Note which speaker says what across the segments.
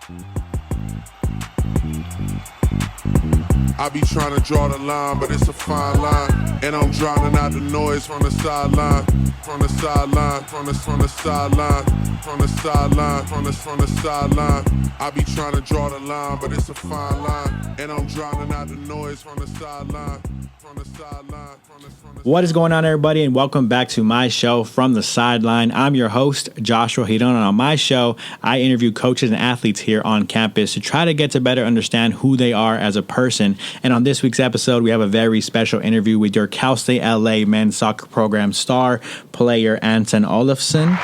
Speaker 1: I be trying to draw the line, but it's a fine line. And I'm drowning out the noise from the sideline. From the sideline, from the sideline, from the sideline, from the sideline. I be trying to draw the line, but it's a fine line. And I'm drowning out the noise from the sideline.
Speaker 2: What is going on, everybody, and welcome back to my show, From the Sideline. I'm your host, Joshua Giron, and on my show, I interview coaches and athletes here on campus to try to get to better understand who they are as a person. And on this week's episode, we have a very special interview with your Cal State LA men's soccer program star player, Anton Olofsson.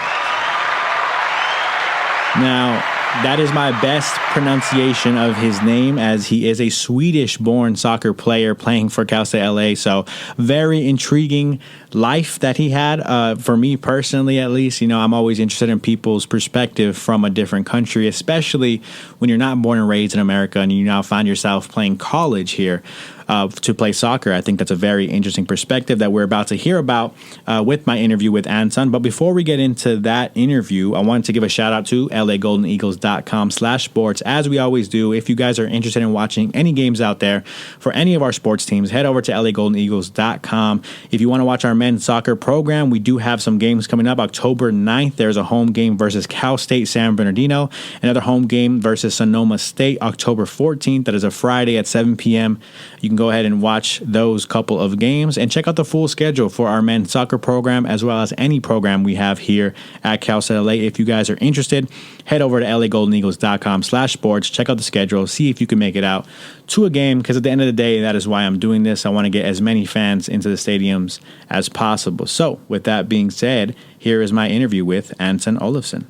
Speaker 2: Now, that is my best pronunciation of his name, as he is a Swedish-born soccer player playing for Cal State LA. So very intriguing life that he had. For me personally, at least, I'm always interested in people's perspective from a different country, especially when you're not born and raised in America and you now find yourself playing college here to play soccer. I think that's a very interesting perspective that we're about to hear about with my interview with Anton. But before we get into that interview, I wanted to give a shout out to LAGoldenEagles.com/sports. As we always do, if you guys are interested in watching any games out there for any of our sports teams, head over to LAGoldenEagles.com. If you want to watch our men's soccer program, we do have some games coming up. October 9th, there's a home game versus Cal State San Bernardino. Another home game versus Sonoma State, October 14th. That is a Friday at 7 p.m. You can go ahead and watch those couple of games and check out the full schedule for our men's soccer program, as well as any program we have here at Cal State LA. If you guys are interested, head over to LAGoldenEagles.com/sports. Check out the schedule. See if you can make it out to a game, because at the end of the day, that is why I'm doing this. I want to get as many fans into the stadiums as possible. So with that being said, here is my interview with Anton Olofsson.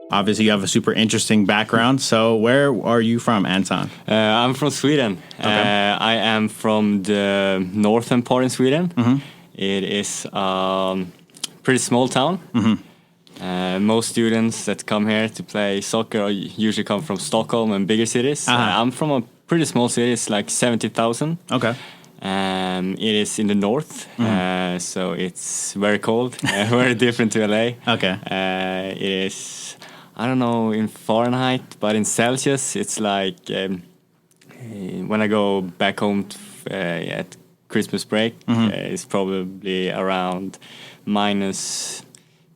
Speaker 2: Obviously, you have a super interesting background. So where are you from, Anton?
Speaker 3: I'm from Sweden.
Speaker 2: Okay.
Speaker 3: I am from the northern part in Sweden.
Speaker 2: Mm-hmm.
Speaker 3: It is a pretty small town.
Speaker 2: Mm-hmm.
Speaker 3: Most students that come here to play soccer usually come from Stockholm and bigger cities.
Speaker 2: Uh-huh.
Speaker 3: I'm from a pretty small city. It's like 70,000.
Speaker 2: Okay.
Speaker 3: It is in the north, so it's very cold, very different to LA.
Speaker 2: Okay.
Speaker 3: It is, I don't know in Fahrenheit, but in Celsius, it's like when I go back home at Christmas break, it's probably around minus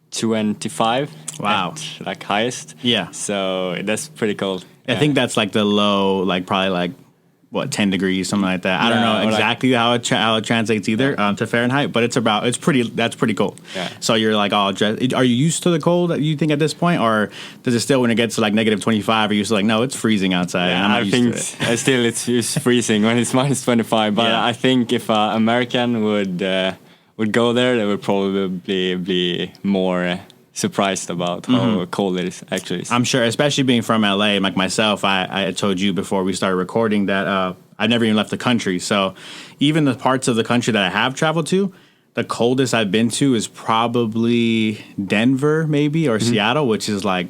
Speaker 3: 25.
Speaker 2: Wow.
Speaker 3: At, like highest.
Speaker 2: Yeah.
Speaker 3: So that's pretty cold.
Speaker 2: I think that's like the low, like probably like, 10 degrees, something like that. I don't know exactly how it translates either to Fahrenheit, but that's pretty cold.
Speaker 3: Yeah.
Speaker 2: So you're like, are you used to the cold, you think, at this point? Or does it still, when it gets to like negative 25, are you still like, no, it's freezing outside?
Speaker 3: Yeah,
Speaker 2: I'm not
Speaker 3: I
Speaker 2: used
Speaker 3: think
Speaker 2: to it.
Speaker 3: still it's freezing when it's minus 25. But
Speaker 2: Yeah.
Speaker 3: I think if an American would go there, they would probably be more surprised about how cold it is actually.
Speaker 2: I'm sure, especially being from LA, like myself, I told you before we started recording that I've never even left the country. So even the parts of the country that I have traveled to, the coldest I've been to is probably Denver, maybe, or Seattle, which is like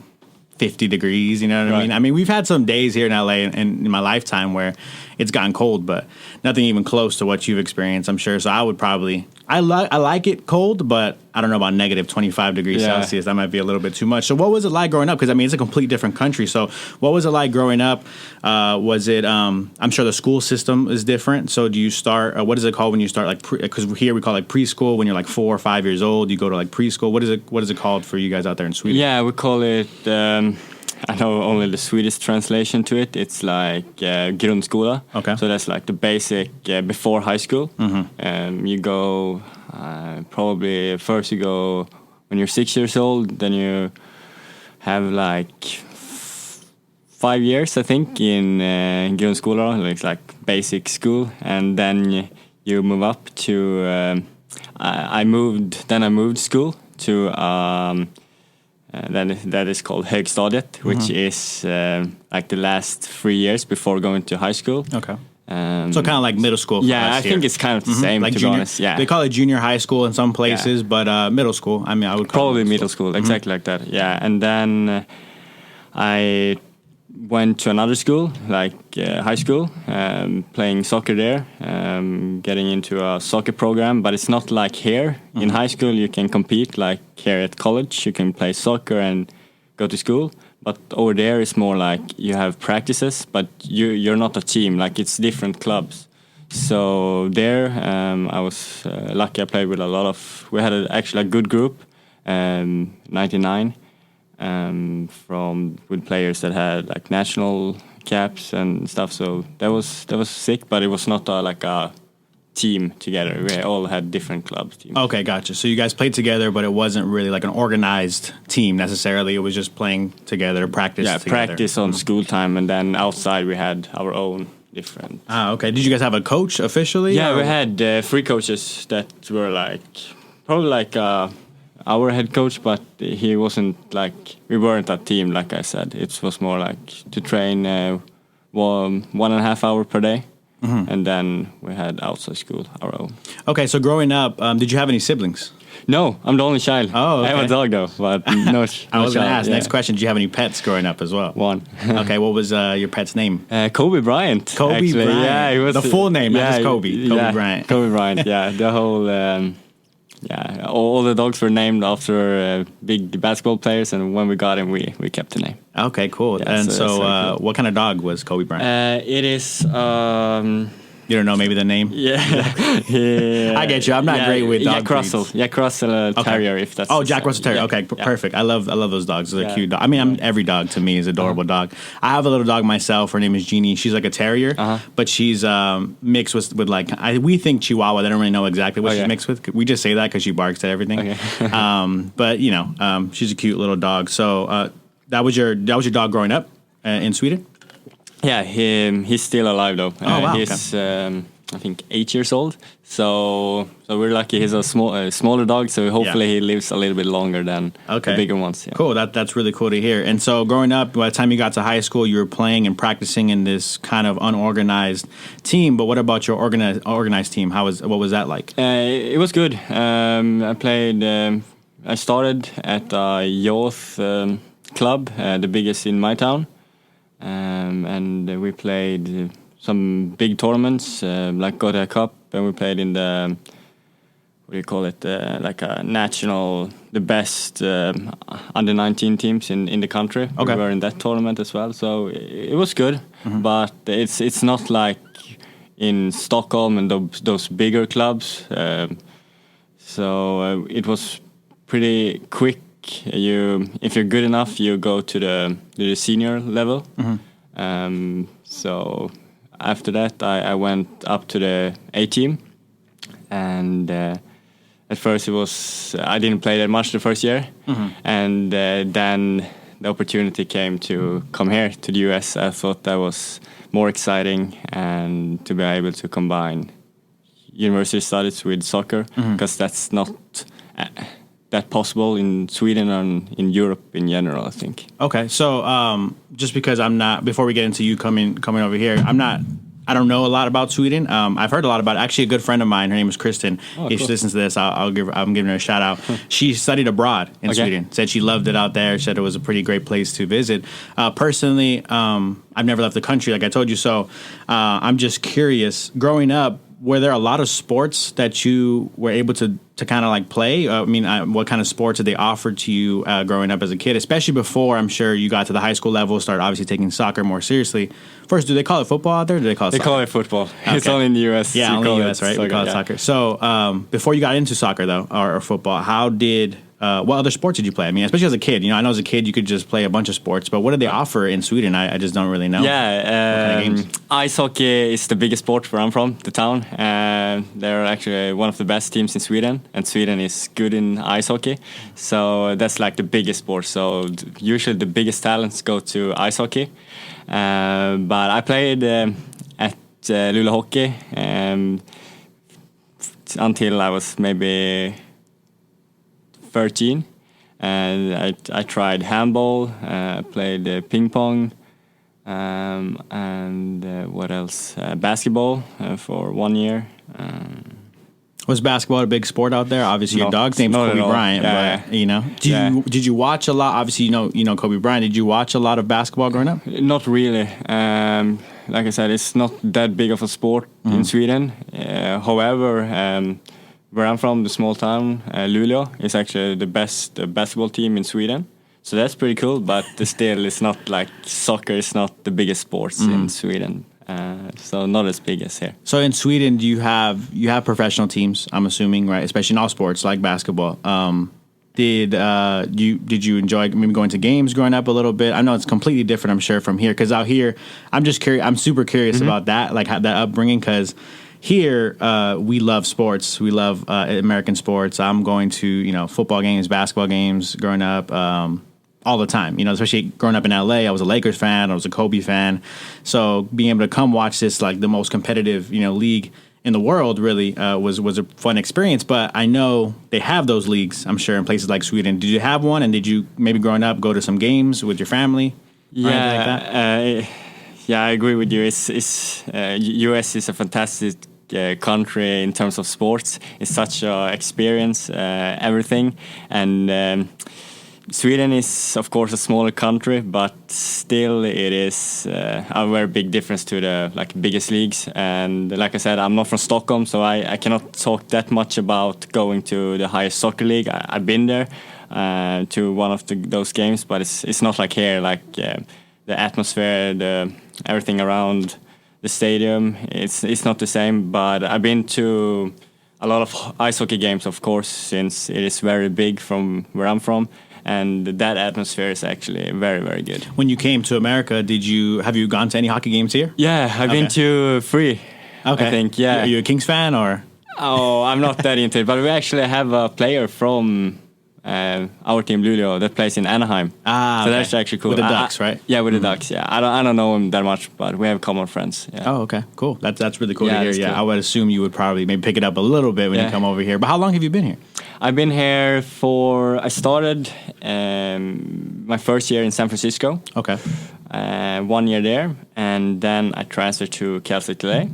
Speaker 2: 50 degrees, you know what I mean? I mean, we've had some days here in LA in my lifetime where it's gotten cold, but nothing even close to what you've experienced, I'm sure. So I would probably, I like it cold, but I don't know about negative 25 degrees Celsius. That might be a little bit too much. So what was it like growing up? Because, I mean, it's a complete different country. So what was it like growing up? Was it, I'm sure the school system is different. So do you start, what is it called when you start, like, because here we call it like preschool, when you're like 4 or 5 years old, you go to like preschool. What is it called for you guys out there in Sweden?
Speaker 3: Yeah, we call it, I know only the Swedish translation to it. It's like Grundskola.
Speaker 2: Okay.
Speaker 3: So that's like the basic before high school. You go, probably first you go when you're 6 years old, then you have like 5 years, I think, in Grundskola, like basic school, and then you move up to. I moved school to that is called högstadiet, which is like the last 3 years before going to high school.
Speaker 2: Okay. So kind of like middle school.
Speaker 3: Yeah, I think it's kind of the same,
Speaker 2: like
Speaker 3: to
Speaker 2: junior,
Speaker 3: be honest. Yeah,
Speaker 2: they call it junior high school in some places, but middle school. I mean, I would call
Speaker 3: probably
Speaker 2: it
Speaker 3: middle school, exactly like that. Yeah, and then I went to another school, like high school, playing soccer there, getting into a soccer program. But it's not like here. In high school, you can compete like here at college. You can play soccer and go to school. But over there, it's more like you have practices, but you're not a team. Like it's different clubs. So there, I was lucky. I played with a lot of. We had actually a good group, 99. With players that had like national caps and stuff, so that was sick. But it was not like a team together. We all had different clubs. Teams.
Speaker 2: Okay, gotcha. So you guys played together, but it wasn't really like an organized team necessarily. It was just playing together, practice.
Speaker 3: Yeah,
Speaker 2: together.
Speaker 3: practice on school time, and then outside we had our own different.
Speaker 2: Okay. Did you guys have a coach officially?
Speaker 3: Yeah, we had 3 coaches that were like probably like. Our head coach, but he wasn't like, we weren't a team, like I said. It was more like to train 1.5 hours per day, and then we had outside school, our own.
Speaker 2: Okay, so growing up, did you have any siblings?
Speaker 3: No, I'm the only child.
Speaker 2: Oh, okay.
Speaker 3: I have a dog though, but no.
Speaker 2: I was going to ask, next question, did you have any pets growing up as well?
Speaker 3: One.
Speaker 2: Okay, what was your pet's name?
Speaker 3: Kobe Bryant.
Speaker 2: Kobe
Speaker 3: actually.
Speaker 2: Bryant.
Speaker 3: Yeah, it was
Speaker 2: the full name, not just Kobe. Kobe Bryant.
Speaker 3: Kobe Bryant, yeah. The whole... all the dogs were named after big basketball players, and when we got him, we kept the name.
Speaker 2: Okay, cool.
Speaker 3: Yeah,
Speaker 2: and so,
Speaker 3: cool.
Speaker 2: what kind of dog was Kobe Bryant?
Speaker 3: It is...
Speaker 2: you don't know maybe the name?
Speaker 3: Yeah.
Speaker 2: I get you. I'm not great with dog
Speaker 3: Jack Russell.
Speaker 2: breeds.
Speaker 3: Jack Russell Terrier, if that's...
Speaker 2: Oh, Jack Russell Terrier.
Speaker 3: Yeah.
Speaker 2: Okay,
Speaker 3: Yeah.
Speaker 2: perfect. I love those dogs. They're cute. I mean, every dog to me is an adorable dog. I have a little dog myself. Her name is Jeannie. She's like a terrier, but she's mixed with like we think Chihuahua. They don't really know exactly what she's mixed with. We just say that because she barks at everything. Okay. But you know, she's a cute little dog. So that was your dog growing up in Sweden.
Speaker 3: Yeah, he's still alive though.
Speaker 2: Oh wow.
Speaker 3: He's I think 8 years old. So we're lucky. He's a smaller dog. So hopefully he lives a little bit longer than the bigger ones. Yeah.
Speaker 2: Cool. That's really cool to hear. And so growing up, by the time you got to high school, you were playing and practicing in this kind of unorganized team. But what about your organized team? What was that like?
Speaker 3: It was good. I played. I started at a youth club, the biggest in my town, and we played some big tournaments like Gothia Cup, and we played in the like a national, the best under 19 teams in the country.
Speaker 2: Okay.
Speaker 3: We were in that tournament as well, so it was good. But it's not like in Stockholm and those bigger clubs. So it was pretty quick. If you're good enough, you go to the senior level. So after that, I went up to the A team, and at first I didn't play that much the first year, and then the opportunity came to come here to the US. I thought that was more exciting, and to be able to combine university studies with soccer, because that's not that possible in Sweden and in Europe in general, I think.
Speaker 2: Okay, so just because I'm not, before we get into you coming over here, I don't know a lot about Sweden. I've heard a lot about it. Actually, a good friend of mine, her name is Kristen. If she listens to this, I'm giving her a shout out. She studied abroad in Sweden. Said she loved it out there. Said it was a pretty great place to visit. Personally, I've never left the country, like I told you. So I'm just curious. Growing up, were there a lot of sports that you were able to kind of like play? I mean, what kind of sports did they offer to you growing up as a kid? Especially before, I'm sure you got to the high school level, started obviously taking soccer more seriously. First, do they call it football out there? Or do they call it soccer?
Speaker 3: They call it football.
Speaker 2: Okay.
Speaker 3: It's only in the US.
Speaker 2: Yeah, only in the US, right?
Speaker 3: Soccer,
Speaker 2: we call it soccer. So before you got into soccer, though, or football, what other sports did you play? I mean, especially as a kid. You know, I know as a kid you could just play a bunch of sports, but what did they offer in Sweden? I just don't really know.
Speaker 3: Yeah, ice hockey is the biggest sport where I'm from, the town. They're actually one of the best teams in Sweden, and Sweden is good in ice hockey. So that's like the biggest sport. So usually the biggest talents go to ice hockey. But I played at Luleå Hockey until I was maybe 13, and I tried handball, played ping pong, and what else? Basketball for 1 year.
Speaker 2: Was basketball a big sport out there? Obviously, your dog's name's
Speaker 3: not at
Speaker 2: Kobe
Speaker 3: all.
Speaker 2: Bryant,
Speaker 3: Yeah,
Speaker 2: but you know, did you watch a lot? Obviously, you know Kobe Bryant. Did you watch a lot of basketball growing up?
Speaker 3: Not really. Like I said, it's not that big of a sport in Sweden. However, where I'm from, the small town, Luleå, is actually the best basketball team in Sweden. So that's pretty cool, but still, it's not like soccer is not the biggest sports in Sweden. So not as big as here.
Speaker 2: So in Sweden, do you have professional teams? I'm assuming, right? Especially in all sports like basketball. Did you enjoy maybe going to games growing up a little bit? I know it's completely different, I'm sure, from here. Because out here, I'm just curious. I'm super curious about that, like that upbringing. Because here, we love sports. We love American sports. I'm going to football games, basketball games growing up. All the time, especially growing up in LA, I was a Lakers fan, I was a Kobe fan. So being able to come watch this, like the most competitive, league in the world really was a fun experience. But I know they have those leagues, I'm sure, in places like Sweden. Did you have one? And did you maybe growing up go to some games with your family?
Speaker 3: Yeah, I agree with you. It's US is a fantastic country in terms of sports. It's such a experience, everything. And Sweden is, of course, a smaller country, but still it is a very big difference to the biggest leagues. And like I said, I'm not from Stockholm, so I cannot talk that much about going to the highest soccer league. I've been there to one of those games, but it's not like here, the atmosphere, everything around the stadium. It's not the same, but I've been to a lot of ice hockey games, of course, since it is very big from where I'm from. And that atmosphere is actually very, very good.
Speaker 2: When you came to America, have you gone to any hockey games here?
Speaker 3: Yeah, I've been to 3.
Speaker 2: Okay.
Speaker 3: I think, yeah.
Speaker 2: Are you a Kings fan or?
Speaker 3: Oh, I'm not that into it, but we actually have a player from our team, Luleå, that plays in Anaheim.
Speaker 2: So
Speaker 3: that's actually cool.
Speaker 2: With the Ducks, right?
Speaker 3: Yeah, with the Ducks. Yeah, I don't know him that much, but we have common friends. Yeah.
Speaker 2: Oh, okay, cool. That's really cool to hear. Yeah,
Speaker 3: cool.
Speaker 2: I would assume you would probably maybe pick it up a little bit when you come over here. But how long have you been here?
Speaker 3: I've been here I started my first year in San Francisco.
Speaker 2: Okay.
Speaker 3: 1 year there, and then I transferred to Cal State LA.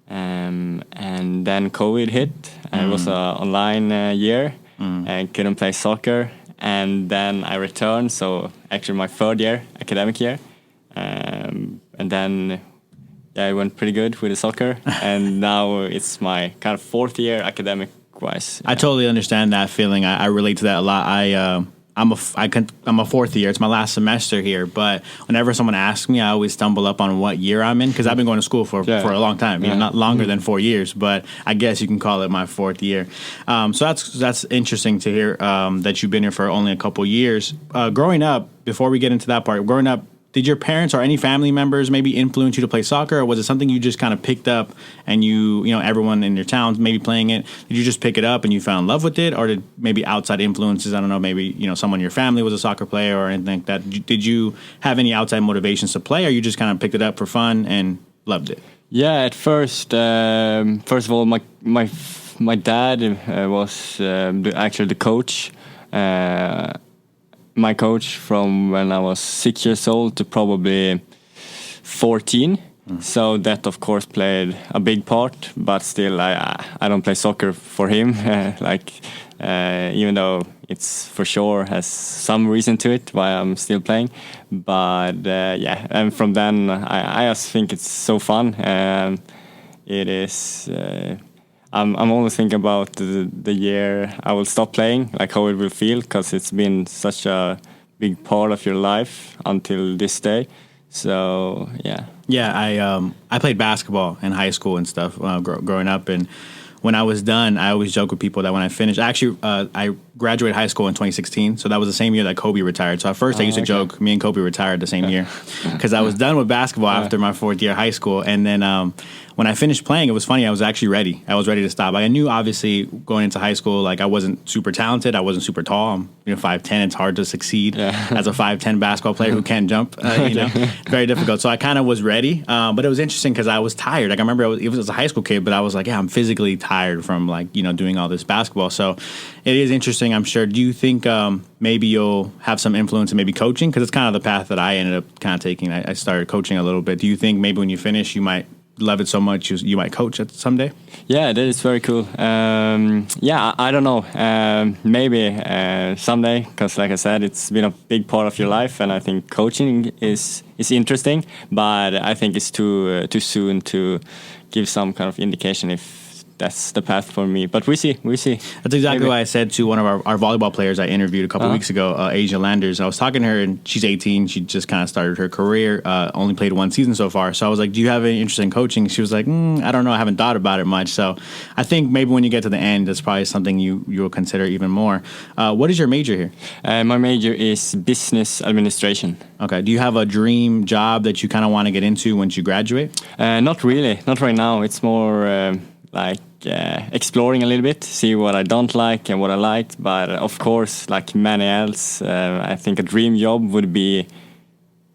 Speaker 3: And then COVID hit. It was an online year. And couldn't play soccer, and then I returned, so actually my 3rd year, academic year, and then it went pretty good with the soccer, and now it's my kind of 4th year academic wise.
Speaker 2: I totally understand that feeling. I relate to that a lot. I'm a 4th year. It's my last semester here, but whenever someone asks me, I always stumble up on what year I'm in because I've been going to school for a long time, not longer than 4 years, but I guess you can call it my 4th year. So that's interesting to hear that you've been here for only a couple years. Growing up, before we get into that part, did your parents or any family members maybe influence you to play soccer, or was it something you just kind of picked up and everyone in your town maybe playing it? Did you just pick it up and you fell in love with it, or did maybe outside influences? I don't know, maybe someone in your family was a soccer player or anything like that. Did you have any outside motivations to play, or you just kind of picked it up for fun and loved it?
Speaker 3: Yeah, at first of all, my dad was actually the coach. My coach from when I was 6 years old to probably 14. So that, of course, played a big part. But still, I don't play soccer for him. Even though it's for sure has some reason to it why I'm still playing. But and from then I just think it's so fun. It is. I'm always thinking about the year I will stop playing, like how it will feel, because it's been such a big part of your life until this day. So yeah.
Speaker 2: Yeah, I played basketball in high school and stuff growing up, and when I was done, I always joke with people that when I finished, I graduated high school in 2016, so that was the same year that Kobe retired. So at first I used to joke, me and Kobe retired the same year, because I was done with basketball after my 4th year of high school, and then when I finished playing, it was funny. I was actually ready. I was ready to stop. I knew, obviously, going into high school, I wasn't super talented. I wasn't super tall. I'm 5'10". It's hard to succeed as a 5'10" basketball player who can't jump. Very difficult. So I kind of was ready, but it was interesting because I was tired. I remember it was a high school kid, but I was I'm physically tired from doing all this basketball. So it is interesting, I'm sure. Do you think maybe you'll have some influence in maybe coaching? Because it's kind of the path that I ended up kind of taking. I started coaching a little bit. Do you think maybe when you finish, you might love it so much you might coach it someday?
Speaker 3: Yeah, that is very cool. I don't know. Maybe someday, because like I said, it's been a big part of your life, and I think coaching is interesting. But I think it's too soon to give some kind of indication if that's the path for me. But we see.
Speaker 2: That's exactly what I said to one of our volleyball players I interviewed a couple of weeks ago, Asia Landers. I was talking to her, and she's 18. She just kind of started her career, only played one season so far. So I was like, do you have any interest in coaching? She was like, I don't know. I haven't thought about it much. So I think maybe when you get to the end, that's probably something you'll consider even more. What is your major here?
Speaker 3: My major is business administration.
Speaker 2: Okay. Do you have a dream job that you kind of want to get into once you graduate?
Speaker 3: Not really. Not right now. It's more exploring a little bit, see what I don't like and what I like. But of course, like many else, I think a dream job would be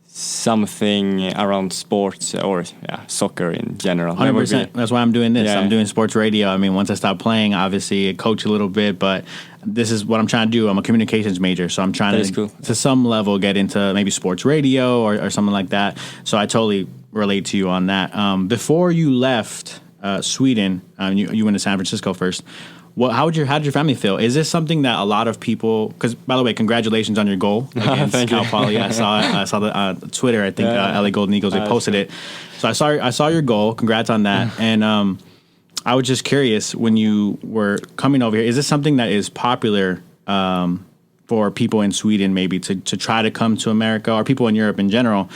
Speaker 3: something around sports or soccer in general.
Speaker 2: 100%. That's why I'm doing this.
Speaker 3: Yeah.
Speaker 2: I'm doing sports radio. I mean, once I stop playing, obviously I coach a little bit, but this is what I'm trying to do. I'm a communications major, so I'm trying to some level get into maybe sports radio or something like that. So I totally relate to you on that. Before you left Sweden, you went to San Francisco first. How did your family feel? Is this something that a lot of people? Because by the way, congratulations on your goal against Cal Poly. I saw the Twitter. I think LA Golden Eagles they posted it. So I saw your goal. Congrats on that. And I was just curious, when you were coming over here, is this something that is popular for people in Sweden maybe to try to come to America, or people in Europe in general,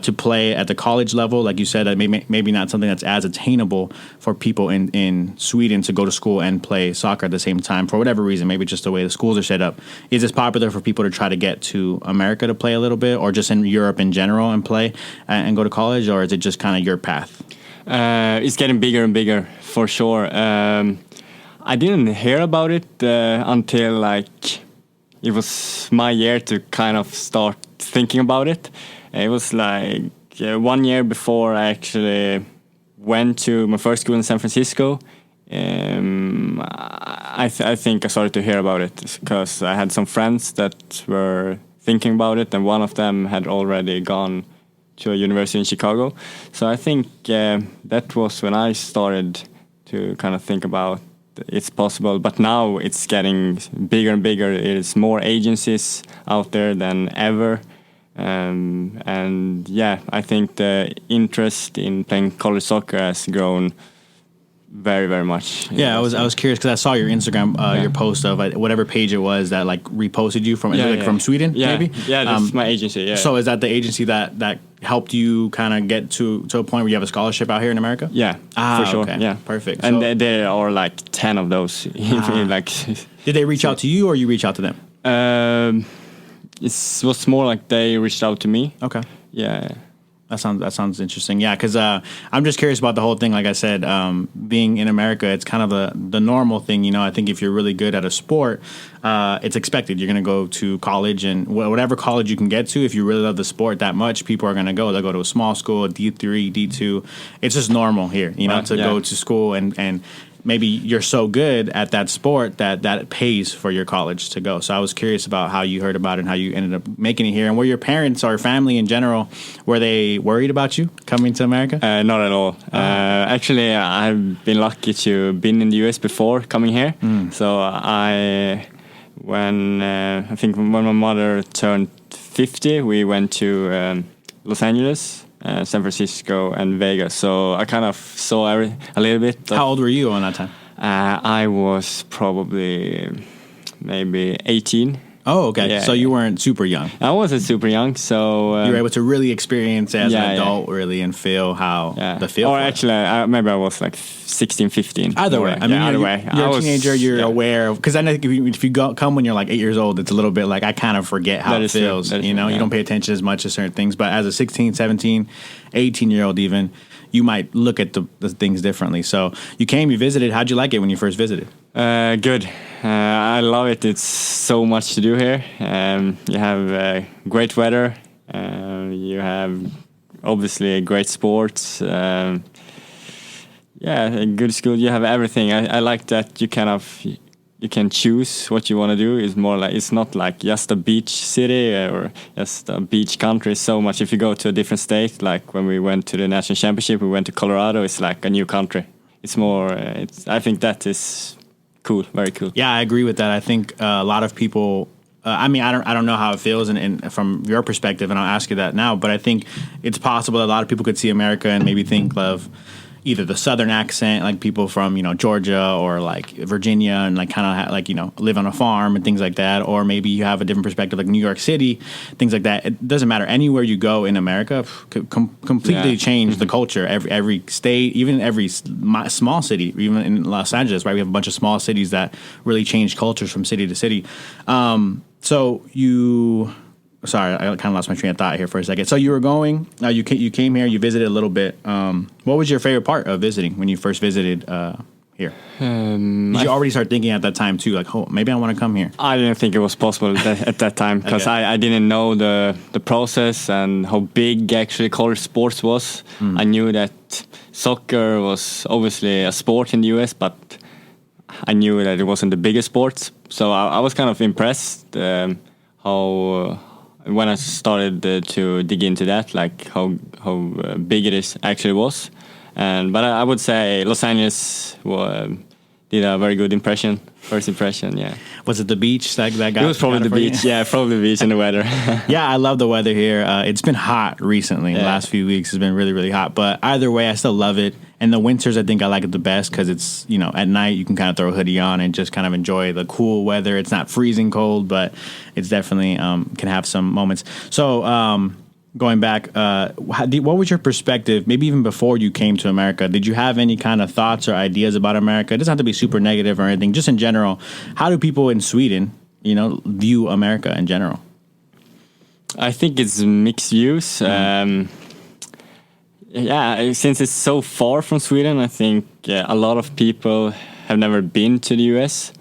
Speaker 2: to play at the college level? Like you said, maybe not something that's as attainable for people in Sweden to go to school and play soccer at the same time for whatever reason, maybe just the way the schools are set up. Is this popular for people to try to get to America to play a little bit, or just in Europe in general and play and go to college, or is it just kind of your path?
Speaker 3: It's getting bigger and bigger for sure. I didn't hear about it until it was my year to kind of start thinking about it. It was 1 year before I actually went to my first school in San Francisco. I think I started to hear about it because I had some friends that were thinking about it, and one of them had already gone to a university in Chicago. So I think that was when I started to kind of think about it's possible, but now it's getting bigger and bigger. There's more agencies out there than ever, and I think the interest in playing college soccer has grown very, very much.
Speaker 2: Yeah, I was curious because I saw your Instagram, your post of whatever page it was that reposted you from from Sweden, maybe.
Speaker 3: Yeah, that's my agency. Yeah.
Speaker 2: So is that the agency that helped you kind of get to a point where you have a scholarship out here in America?
Speaker 3: Yeah, for sure.
Speaker 2: Okay.
Speaker 3: Yeah,
Speaker 2: perfect.
Speaker 3: And there are 10 of those.
Speaker 2: Did they reach out to you, or you reach out to them?
Speaker 3: It was more like they reached out to me.
Speaker 2: Okay.
Speaker 3: Yeah.
Speaker 2: That sounds interesting. Yeah, because I'm just curious about the whole thing. Like I said, being in America, it's kind of the normal thing. I think if you're really good at a sport, it's expected. You're going to go to college, and whatever college you can get to, if you really love the sport that much, people are going to go. They'll go to a small school, a D3, D2. It's just normal here, to go to school and maybe you're so good at that sport that pays for your college to go. So I was curious about how you heard about it and how you ended up making it here, and were your parents or family in general, were they worried about you coming to America?
Speaker 3: Not at all. Actually, I've been lucky to been in the US before coming here. So when my mother turned 50, we went to Los Angeles, San Francisco, and Vegas. So I kind of saw a little bit.
Speaker 2: How old were you on that time?
Speaker 3: I was probably maybe 18.
Speaker 2: Oh, okay.
Speaker 3: Yeah.
Speaker 2: So you weren't super young.
Speaker 3: I wasn't super young, so
Speaker 2: you were able to really experience as an adult, really, and feel how the feel.
Speaker 3: Or actually, maybe I was 16, 15.
Speaker 2: Either way, I mean, either way, you're a teenager. You're aware of, because I know if you come when you're 8 years old, it's a little bit I kind of forget how it feels. You don't pay attention as much to certain things. But as a 16, 17, 18-year-old, even, you might look at the things differently. So you came, you visited. How'd you like it when you first visited?
Speaker 3: Good. I love it. It's so much to do here. You have great weather. You have obviously great sports. A good school. You have everything. I like that you you can choose what you want to do. It's more like, it's not like just a beach city or just a beach country so much. If you go to a different state, like when we went to the national championship, we went to Colorado, it's like a new country. It's more, I think that is cool, very cool.
Speaker 2: Yeah, I agree with that. I think a lot of people, I mean, I don't know how it feels and from your perspective, and I'll ask you that now, but I think it's possible that a lot of people could see America and maybe think of either the southern accent, like people from, Georgia or like Virginia, and like kind of live on a farm and things like that, or maybe you have a different perspective like New York City, things like that. It doesn't matter. Anywhere you go in America completely change the culture. Every state, even every small city, even in Los Angeles, right? We have a bunch of small cities that really change cultures from city to city. Sorry, I kind of lost my train of thought here for a second. So you were going, you came here, you visited a little bit. What was your favorite part of visiting when you first visited here? Did you already start thinking at that time too, like, oh, maybe I want to come here?
Speaker 3: I didn't think it was possible at that time because
Speaker 2: Okay.
Speaker 3: I didn't know the process and how big actually college sports was. I knew that soccer was obviously a sport in the US, but I knew that it wasn't the biggest sport. So I was kind of impressed how when I started to dig into that, like how big it is actually was. But I would say Los Angeles did a very good first impression, yeah.
Speaker 2: Was it the beach that got?
Speaker 3: It was probably the beach, yeah, probably the beach and the weather.
Speaker 2: Yeah, I love the weather here. It's been hot recently. The
Speaker 3: Yeah.
Speaker 2: last few weeks has been really, really hot. But either way, I still love it. And the winters, I think I like it the best because it's, at night you can kind of throw a hoodie on and just kind of enjoy the cool weather. It's not freezing cold, but it's definitely can have some moments. So going back, what was your perspective, maybe even before you came to America? Did you have any kind of thoughts or ideas about America? It doesn't have to be super negative or anything. Just in general, how do people in Sweden, view America in general?
Speaker 3: I think it's mixed views. Yeah, since it's so far from Sweden, I think a lot of people have never been to the US.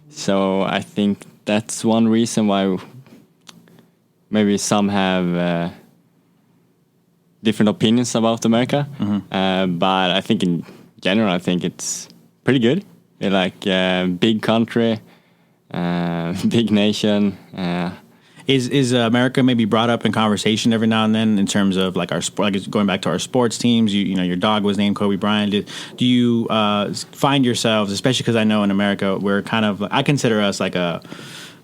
Speaker 3: So I think that's one reason why maybe some have different opinions about America. But I think in general, I think it's pretty good. They're like big country, big nation.
Speaker 2: Is America maybe brought up in conversation every now and then in terms of like going back to our sports teams? Your dog was named Kobe Bryant. Do you find yourselves, especially because I know in America we're kind of, I consider us like a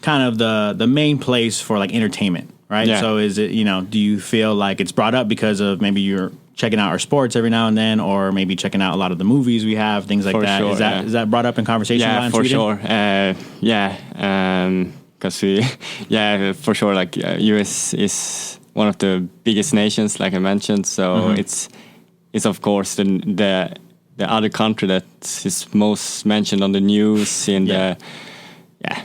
Speaker 2: kind of the main place for like entertainment, right?
Speaker 3: Yeah.
Speaker 2: So is it, do you feel like it's brought up because of maybe you're checking out our sports every now and then, or maybe checking out a lot of the movies we have, things like
Speaker 3: For
Speaker 2: that?
Speaker 3: sure,
Speaker 2: Is that brought up in conversation?
Speaker 3: Yeah,
Speaker 2: in
Speaker 3: for
Speaker 2: Sweden?
Speaker 3: sure. Because for sure, like US is one of the biggest nations, like I mentioned. So it's of course the other country that is most mentioned on the news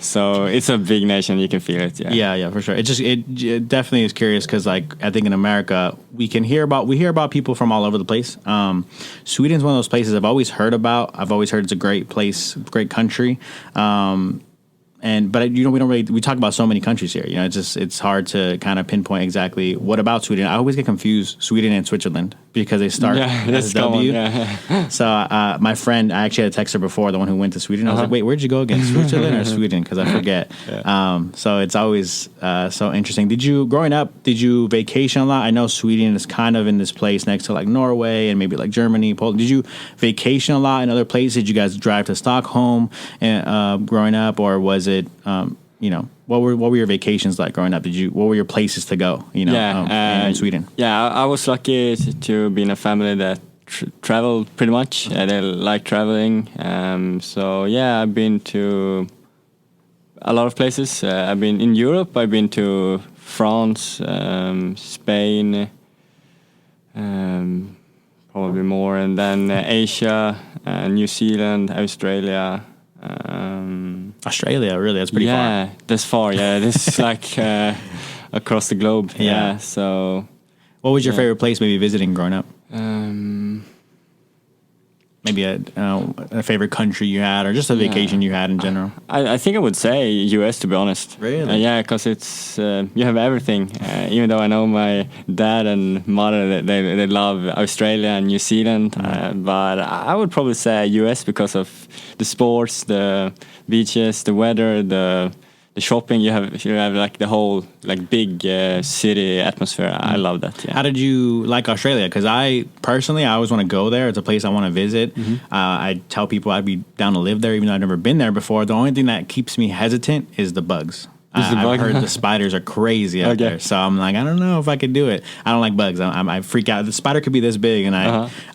Speaker 3: so it's a big nation. You can feel it.
Speaker 2: Yeah, for sure. It definitely is curious because, like, I think in America we hear about people from all over the place. Sweden's one of those places I've always heard about. I've always heard it's a great place, great country. But we don't really, we talk about so many countries here. It's hard to kind of pinpoint exactly what about Sweden. I always get confused Sweden and Switzerland because they start as W. So my friend, I actually had a texter before, the one who went to Sweden. I was like, wait, where'd you go again, Switzerland or Sweden? Because I forget. So it's always so interesting. Growing up, did you vacation a lot? I know Sweden is kind of in this place next to like Norway and maybe like Germany, Poland. Did you vacation a lot in other places? Did you guys drive to Stockholm growing up, or was it, what were your vacations like growing up? What were your places to go, in Sweden?
Speaker 3: Yeah, I was lucky to be in a family that traveled pretty much. They like traveling. So yeah, I've been to a lot of places. I've been in Europe. I've been to France, Spain, probably more, and then Asia, New Zealand, Australia.
Speaker 2: Australia, really? That's pretty far.
Speaker 3: Yeah, that's far. Yeah, this is like across the globe. Yeah. So,
Speaker 2: what was your favorite place maybe visiting growing up? maybe a favorite country you had, or just a vacation you had in general?
Speaker 3: I think I would say US, to be honest.
Speaker 2: Really?
Speaker 3: Yeah, because it's you have everything. Even though I know my dad and mother, they love Australia and New Zealand, but I would probably say US because of the sports, the beaches, the weather, the shopping. You have like the whole like big city atmosphere. I love that. Yeah.
Speaker 2: How did you like Australia? Because I always want to go there. It's a place I want to visit. I tell people I'd be down to live there, even though I've never been there before. The only thing that keeps me hesitant is the bugs. I've heard the spiders are crazy out there, so I'm like, I don't know if I could do it. I don't like bugs. I freak out. The spider could be this big, and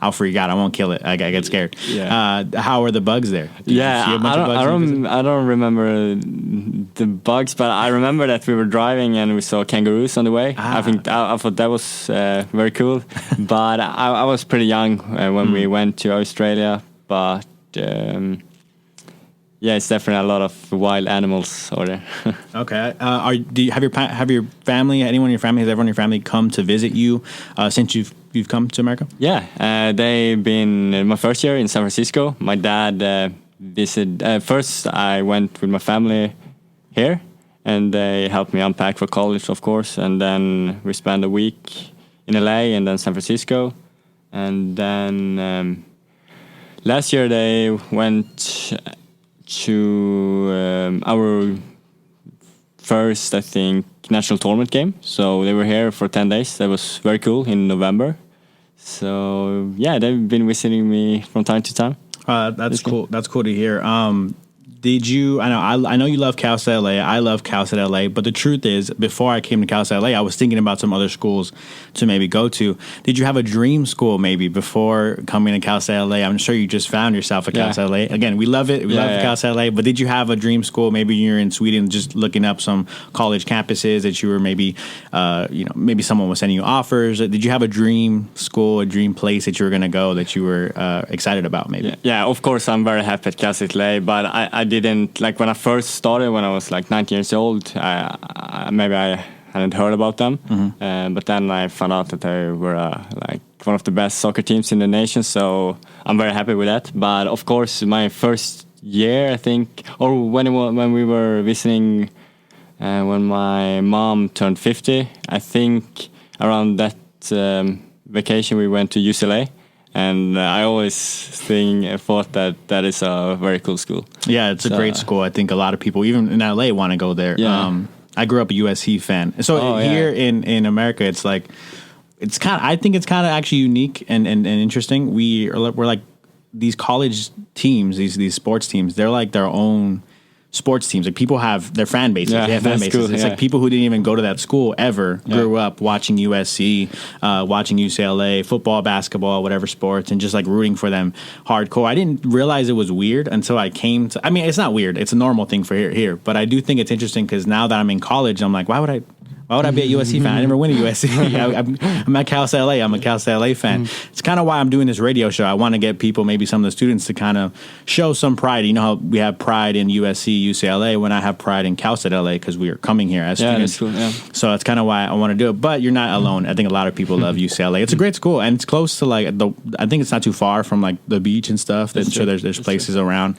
Speaker 2: I'll freak out. I won't kill it. I get scared.
Speaker 3: Yeah.
Speaker 2: How are the bugs there? Did you see a bunch of bugs
Speaker 3: I don't remember the bugs, but I remember that we were driving and we saw kangaroos on the way. I thought that was very cool, but I was pretty young when we went to Australia, but. Yeah, it's definitely a lot of wild animals over there.
Speaker 2: Okay. Do you have your family? Anyone in your family? Has everyone in your family come to visit you since you've come to America?
Speaker 3: Yeah, they've been in my first year in San Francisco. My dad visited. First, I went with my family here, and they helped me unpack for college, of course. And then we spent a week in LA and then San Francisco, and then last year they went to our first, I think, national tournament game. So they were here for 10 days. That was very cool in November. So yeah, they've been visiting me from time to time.
Speaker 2: That's cool. That's cool to hear. Did you? I know you love Cal State LA. I love Cal State LA. But the truth is, before I came to Cal State LA, I was thinking about some other schools to maybe go to. Did you have a dream school maybe before coming to Cal State LA? I'm sure you just found yourself at Cal State LA. Again, we love it. We love Cal State LA. But did you have a dream school? Maybe you're in Sweden, just looking up some college campuses that you were maybe, maybe someone was sending you offers. Did you have a dream school, a dream place that you were going to go that you were excited about? Maybe.
Speaker 3: Yeah. Of course, I'm very happy at Cal State LA, but I didn't, like when I first started when I was like 19 years old, maybe I hadn't heard about them, but then I found out that they were like one of the best soccer teams in the nation, so I'm very happy with that. But of course, my first year, I think, or when we were visiting, when my mom turned 50, I think around that vacation we went to UCLA. And I always thought that is a very cool school.
Speaker 2: Yeah, it's a great school. I think a lot of people, even in LA, want to go there.
Speaker 3: Yeah.
Speaker 2: I grew up a USC fan. So here in America, it's like, I think it's kind of actually unique and interesting. We're like these college teams, these sports teams, they're like their own sports teams. Like people have their fan bases.
Speaker 3: Yeah,
Speaker 2: they have fan bases.
Speaker 3: Cool,
Speaker 2: it's like people who didn't even go to that school ever grew up watching USC, watching UCLA, football, basketball, whatever sports, and just like rooting for them hardcore. I didn't realize it was weird until I came to. I mean, it's not weird. It's a normal thing for here. But I do think it's interesting because now that I'm in college, I'm like, why would I be a USC fan? I never went to USC. I'm at Cal State LA. I'm a Cal State LA fan. It's kind of why I'm doing this radio show. I want to get people, maybe some of the students, to kind of show some pride. You know how we have pride in USC, UCLA, when I have pride in Cal State LA because we are coming here as students.
Speaker 3: That's cool, yeah.
Speaker 2: So that's kind of why I want to do it. But you're not alone. I think a lot of people love UCLA. It's a great school, and it's close to like I think it's not too far from like the beach and stuff. I'm sure there's places around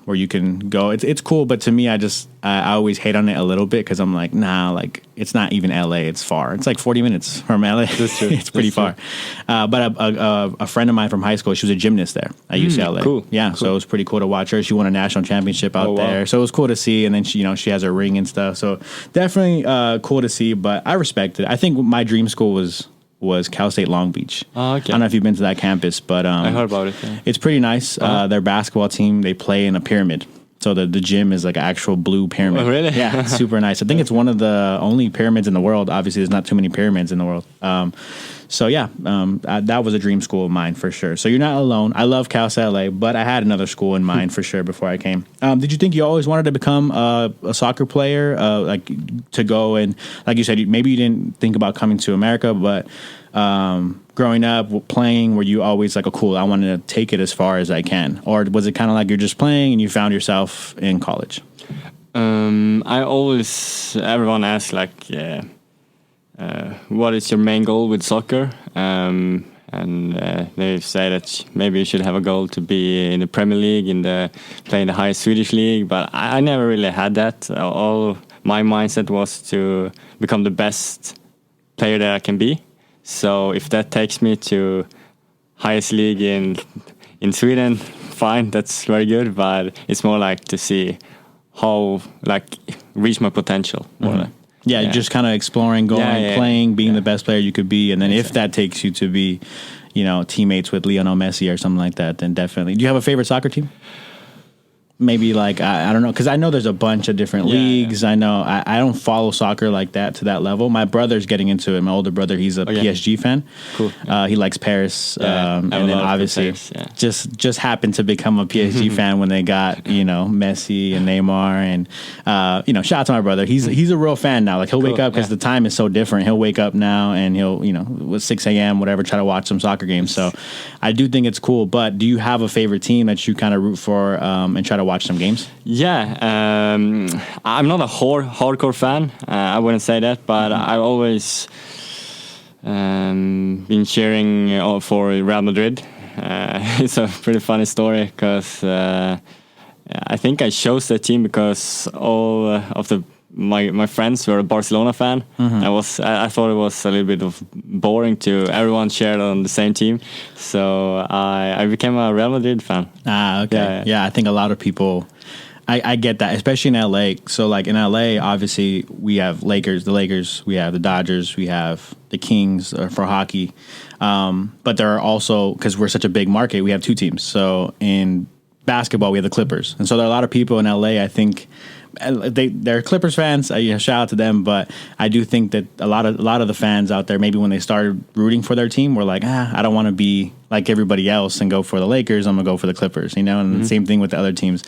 Speaker 2: where you can go. It's cool, but to me, I always hate on it a little bit because I'm like, nah, like it's not even LA. It's far. It's like 40 minutes from LA.
Speaker 3: That's true.
Speaker 2: It's pretty far. But a friend of mine from high school, she was a gymnast there at UCLA.
Speaker 3: Cool.
Speaker 2: Yeah,
Speaker 3: cool.
Speaker 2: So it was pretty cool to watch her. She won a national championship out there. So it was cool to see. And then she has her ring and stuff. So definitely cool to see. But I respect it. I think my dream school was Cal State Long Beach.
Speaker 3: Oh, okay.
Speaker 2: I don't know if you've been to that campus, but
Speaker 3: I heard about it. Yeah.
Speaker 2: It's pretty nice. Their basketball team, they play in a pyramid. So the gym is like an actual blue pyramid.
Speaker 3: Oh, really?
Speaker 2: Yeah, it's super nice. I think it's one of the only pyramids in the world. Obviously, there's not too many pyramids in the world. That was a dream school of mine for sure. So you're not alone. I love Cal State LA, but I had another school in mind for sure before I came. Did you think you always wanted to become a soccer player, like to go and, like you said, maybe you didn't think about coming to America, but growing up playing, were you always like, oh, cool, I want to take it as far as I can? Or was it kind of like you're just playing and you found yourself in college?
Speaker 3: Everyone asks like, what is your main goal with soccer? And and they say that maybe you should have a goal to be in the Premier League, play in the highest Swedish league. But I never really had that. All my mindset was to become the best player that I can be. So if that takes me to highest league in Sweden, fine, that's very good. But it's more like to see how reach my potential. More
Speaker 2: Yeah, just kind of exploring, going, playing, being the best player you could be, and then if that takes you to be, teammates with Lionel Messi or something like that, then definitely. Do you have a favorite soccer team? Maybe I don't know, because I know there's a bunch of different leagues. I know I don't follow soccer like that to that level. My brother's getting into it. My older brother, he's a PSG fan.
Speaker 3: Cool.
Speaker 2: He likes Paris, and then obviously just happened to become a PSG fan when they got Messi and Neymar, and shout out to my brother. He's a real fan now. Like he'll wake up because the time is so different. He'll wake up now and he'll with 6 a.m. whatever try to watch some soccer games. So I do think it's cool. But do you have a favorite team that you kind of root for and try to watch some games?
Speaker 3: Yeah, I'm not a hardcore fan. I wouldn't say that, but I've always been cheering for Real Madrid. It's a pretty funny story because I think I chose that team because all of my friends were a Barcelona fan. I thought it was a little bit of boring to everyone shared on the same team, so I became a Real Madrid fan.
Speaker 2: Okay. Yeah, I think a lot of people. I get that, especially in LA. So like in LA, obviously we have the Lakers, we have the Dodgers, we have the Kings for hockey, but there are also, because we're such a big market, we have 2 teams. So in basketball, we have the Clippers, and so there are a lot of people in LA. I think they're Clippers fans. Shout out to them, but I do think that a lot of the fans out there, maybe when they started rooting for their team, were like, I don't want to be like everybody else and go for the Lakers. I'm gonna go for the Clippers, and the same thing with the other teams.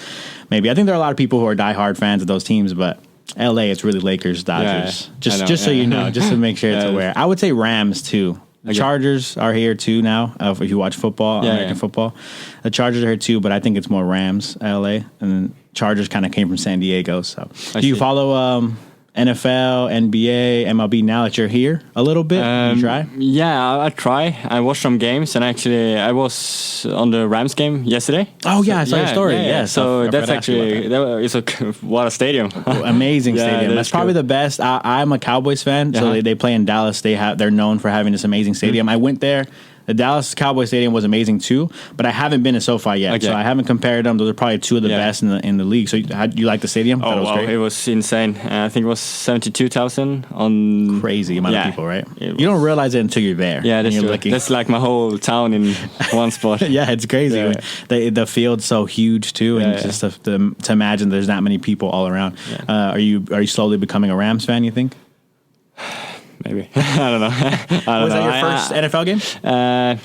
Speaker 2: Maybe I think there are a lot of people who are diehard fans of those teams, but LA, it's really Lakers, Dodgers. Just so you know, just to make sure it's aware. I would say Rams too. The Chargers are here too now. If you watch football, American football, the Chargers are here too. But I think it's more Rams, LA, and then Chargers kind of came from San Diego. So, do you follow NFL, NBA, MLB now that you're here a little bit? You try?
Speaker 3: Yeah, I try. I watched some games, and actually, I was on the Rams game yesterday.
Speaker 2: Oh yeah, I saw your story. Yeah,
Speaker 3: so that's actually what a stadium!
Speaker 2: Amazing stadium. That's probably the best. I'm a Cowboys fan, so they play in Dallas. They're known for having this amazing stadium. I went there. The Dallas Cowboys Stadium was amazing too, but I haven't been to SoFi yet, so I haven't compared them. Those are probably 2 of the best in the league. So, how do you like the stadium?
Speaker 3: Oh, wow, it was insane. I think it was 72,000 on
Speaker 2: crazy amount of people, right? You don't realize it until you're there.
Speaker 3: Yeah, that's like my whole town in one spot.
Speaker 2: Yeah, it's crazy. Yeah. The field's so huge too, and just to imagine there's that many people all around. Yeah. Are you slowly becoming a Rams fan? You think?
Speaker 3: Maybe. I don't know.
Speaker 2: Was that your first NFL game?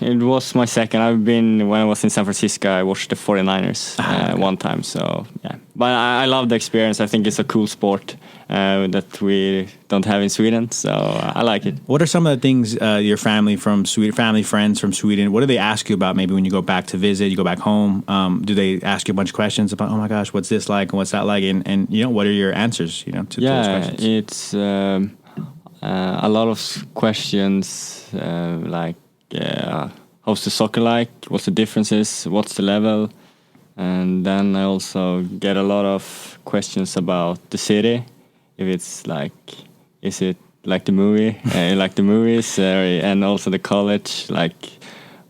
Speaker 3: It was my second. When I was in San Francisco, I watched the 49ers one time. So, yeah. But I love the experience. I think it's a cool sport that we don't have in Sweden. So, I like it.
Speaker 2: What are some of the things your family friends from Sweden, what do they ask you about maybe when you go back to visit, you go back home? Do they ask you a bunch of questions about, oh my gosh, what's this like and what's that like? And what are your answers, to those questions?
Speaker 3: Yeah, it's... a lot of questions like how's the soccer like, what's the differences, what's the level, and then I also get a lot of questions about the city, if it's like, is it like the movie, like the movies, and also the college, like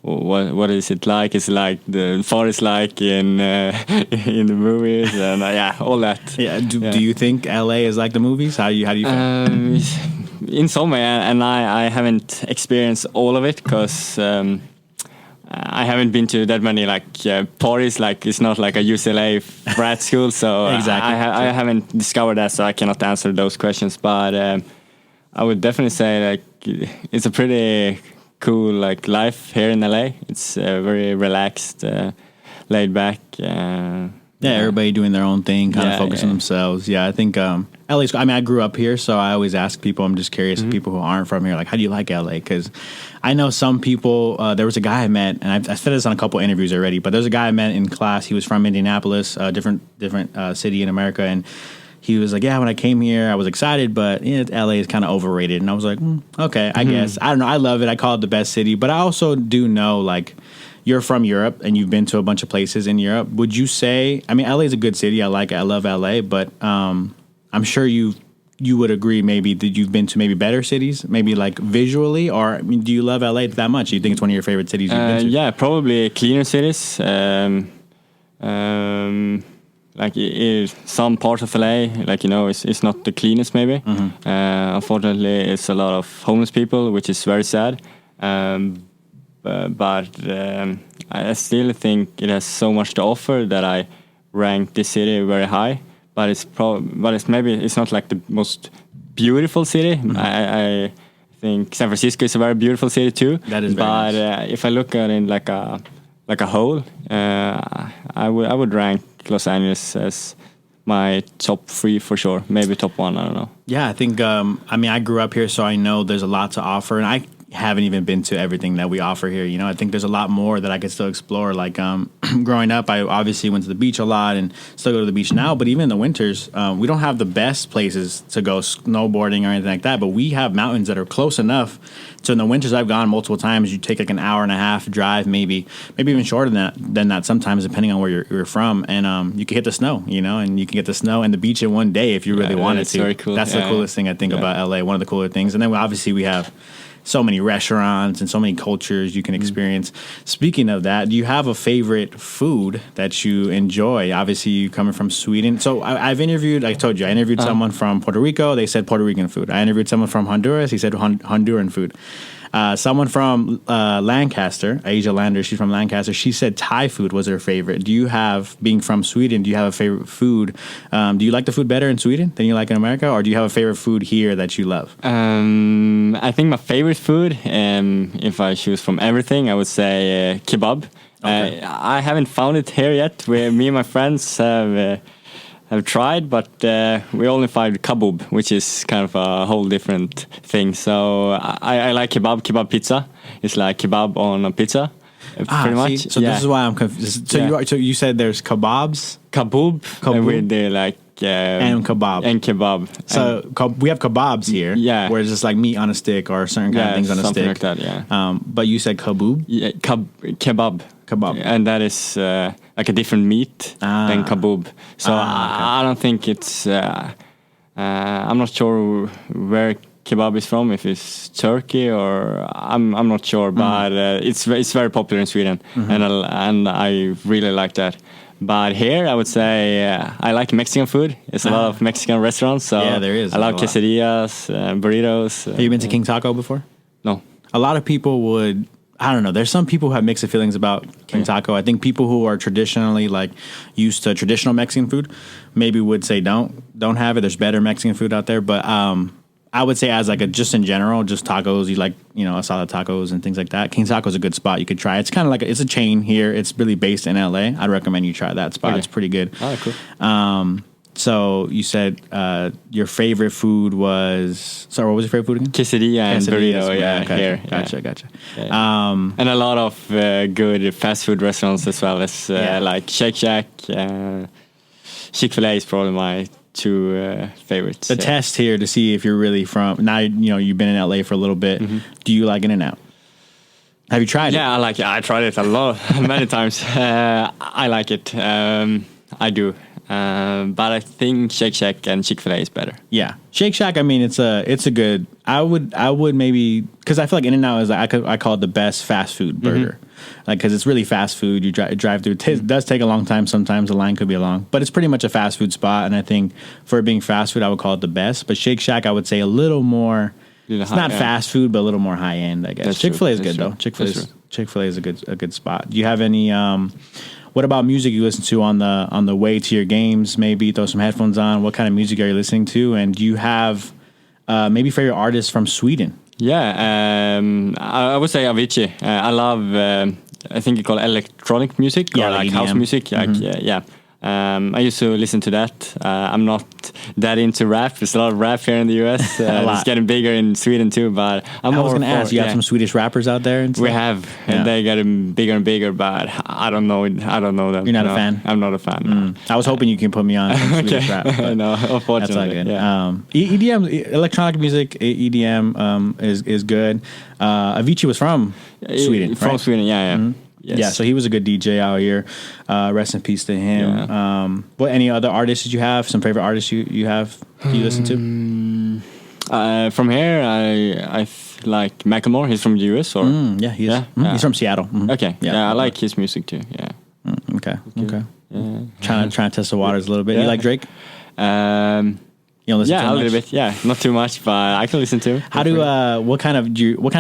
Speaker 3: what is it like? Is it like the forest like in the movies, and all that. Yeah.
Speaker 2: Do you think LA is like the movies? How do you feel?
Speaker 3: In some way, and I haven't experienced all of it because I haven't been to that many parties. Like it's not like a UCLA frat school, so
Speaker 2: exactly.
Speaker 3: I haven't discovered that, so I cannot answer those questions. But I would definitely say it's a pretty cool life here in LA. It's very relaxed, laid back.
Speaker 2: Everybody doing their own thing, kind of focusing on themselves. Yeah, I think LA's. I mean, I grew up here, so I always ask people. I'm just curious, people who aren't from here, how do you like LA? Because I know some people. There was a guy I met, and I've said this on a couple interviews already. But there's a guy I met in class. He was from Indianapolis, different city in America, and he was like, yeah, when I came here, I was excited, but LA is kind of overrated. And I was like, okay, I guess. I don't know. I love it. I call it the best city. But I also do know, like, you're from Europe and you've been to a bunch of places in Europe. Would you say, I mean, LA is a good city. I love LA, but I'm sure you would agree maybe that you've been to maybe better cities, maybe like visually, or I mean, do you love LA that much? Do you think it's one of your favorite cities you've been to?
Speaker 3: Yeah, probably cleaner cities. Like some parts of LA, like, it's not the cleanest maybe. Unfortunately, it's a lot of homeless people, which is very sad. But I still think it has so much to offer that I rank this city very high. But it's not like the most beautiful city. I think San Francisco is a very beautiful city too.
Speaker 2: That is very nice.
Speaker 3: But if I look at it like a whole, I would rank Los Angeles as my top 3 for sure. Maybe top 1. I don't know.
Speaker 2: Yeah, I think. I mean, I grew up here, so I know there's a lot to offer, and I haven't even been to everything that we offer here. I think there's a lot more that I could still explore. Like growing up, I obviously went to the beach a lot and still go to the beach now. But even in the winters, we don't have the best places to go snowboarding or anything like that. But we have mountains that are close enough. So in the winters, I've gone multiple times. You take like an hour and a half drive, maybe even shorter than that sometimes, depending on where you're from. And you can hit the snow, and you can get the snow and the beach in one day if you really wanted to.
Speaker 3: Very cool.
Speaker 2: That's the coolest thing I think about LA. One of the cooler things. And then obviously we have so many restaurants and so many cultures you can experience. Speaking of that, do you have a favorite food that you enjoy? Obviously, you coming from Sweden. So I've interviewed, I told you, I interviewed someone from Puerto Rico. They said Puerto Rican food. I interviewed someone from Honduras. He said Honduran food. Someone from Lancaster, Asia Lander, she's from Lancaster. She said Thai food was her favorite. Do you have, being from Sweden, do you have a favorite food? Do you like the food better in Sweden than you like in America? Or do you have a favorite food here that you love?
Speaker 3: I think my favorite food, if I choose from everything, I would say kebab. Okay. I haven't found it here yet. Me and my friends have tried, but we only find kebab, which is kind of a whole different thing. So I like kebab pizza. It's like kebab on a pizza, pretty much.
Speaker 2: So this is why I'm confused. So you said there's kebabs?
Speaker 3: Kebab. With the like...
Speaker 2: and kebab.
Speaker 3: And kebab.
Speaker 2: So we have kebabs here, where it's just like meat on a stick or certain kind of things on a stick.
Speaker 3: Something like that, yeah.
Speaker 2: But you said kebab?
Speaker 3: Yeah, kebab.
Speaker 2: Kebab.
Speaker 3: And that is like a different meat than kebab. So I don't think it's... I'm not sure where kebab is from, if it's Turkey or... I'm not sure, but it's very popular in Sweden, and I really like that. But here, I would say I like Mexican food. There's a lot of Mexican restaurants. So
Speaker 2: yeah, there is.
Speaker 3: I love quesadillas, burritos.
Speaker 2: Have you been to King Taco before?
Speaker 3: No.
Speaker 2: A lot of people would... I don't know. There's some people who have mixed feelings about King Taco. I think people who are traditionally like used to traditional Mexican food maybe would say don't have it. There's better Mexican food out there, but I would say as like just in general, just tacos. You like asada tacos and things like that. King Taco is a good spot you could try. It's kind of like it's a chain here. It's really based in LA. I'd recommend you try that spot. Okay. It's pretty good.
Speaker 3: Oh, cool.
Speaker 2: So you said your favorite food was... Sorry, what was your favorite food again?
Speaker 3: Quesadilla and burrito, here.
Speaker 2: Gotcha.
Speaker 3: Yeah. And a lot of good fast food restaurants as well as like Shake Shack. Chick-fil-A is probably my 2 favorites.
Speaker 2: The test here to see if you're really from... Now, you've been in LA for a little bit. Do you like In-N-Out? Have you tried it?
Speaker 3: Yeah, I like it. I tried it a lot, many times. I like it. I do. But I think Shake Shack and Chick-fil-A is better.
Speaker 2: Yeah, Shake Shack. I mean, it's a good. I would maybe, because I feel like In-N-Out is like I call it the best fast food burger, like because it's really fast food. You drive through. It does take a long time. Sometimes the line could be long, but it's pretty much a fast food spot. And I think for it being fast food, I would call it the best. But Shake Shack, I would say a little more. It's not fast food, but a little more high end, I guess. Chick-fil-A is good though. Chick-fil-A is a good spot. Do you have any? What about music you listen to on the way to your games? Maybe throw some headphones on. What kind of music are you listening to? And do you have maybe favorite artists from Sweden?
Speaker 3: Yeah, I would say Avicii. I love. I think you call it electronic music or like house music. I used to listen to that. I'm not that into rap. There's a lot of rap here in the US. It's getting bigger in Sweden too. But
Speaker 2: I was going to ask, you have some Swedish rappers out there? And stuff?
Speaker 3: We have. And they getting bigger and bigger, but I don't know them.
Speaker 2: You're not a fan?
Speaker 3: I'm not a fan.
Speaker 2: I was hoping you can put me on some Swedish rap.
Speaker 3: No, unfortunately.
Speaker 2: That's all good.
Speaker 3: Yeah.
Speaker 2: EDM, electronic music, EDM is good. Avicii was from Sweden,
Speaker 3: From
Speaker 2: right?
Speaker 3: Sweden, yeah.
Speaker 2: Mm-hmm.
Speaker 3: Yes.
Speaker 2: Yeah, so he was a good DJ out here. Rest in peace to him.
Speaker 3: Yeah.
Speaker 2: What any other artists did you have? Some favorite artists you have you listen to?
Speaker 3: From here, I like Macklemore. He's from the US, or
Speaker 2: yeah, he is.
Speaker 3: Yeah?
Speaker 2: Mm-hmm. He's from Seattle. Mm-hmm.
Speaker 3: Okay, yeah, I like his music too. Yeah.
Speaker 2: Okay.
Speaker 3: Yeah.
Speaker 2: Trying to test the waters a little bit.
Speaker 3: Yeah.
Speaker 2: You like Drake? You don't listen to him
Speaker 3: a
Speaker 2: much?
Speaker 3: little bit. Yeah, not too much, but I can listen to.
Speaker 2: What kind of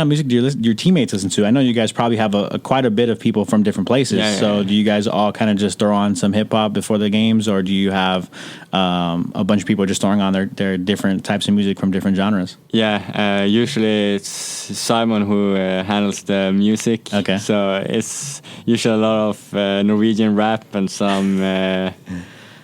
Speaker 2: music do your teammates listen to? I know you guys probably have quite a bit of people from different places.
Speaker 3: Yeah.
Speaker 2: Do you guys all kind of just throw on some hip hop before the games, or do you have a bunch of people just throwing on their different types of music from different genres?
Speaker 3: Yeah, usually it's Simon who handles the music.
Speaker 2: Okay.
Speaker 3: So it's usually a lot of Norwegian rap and some.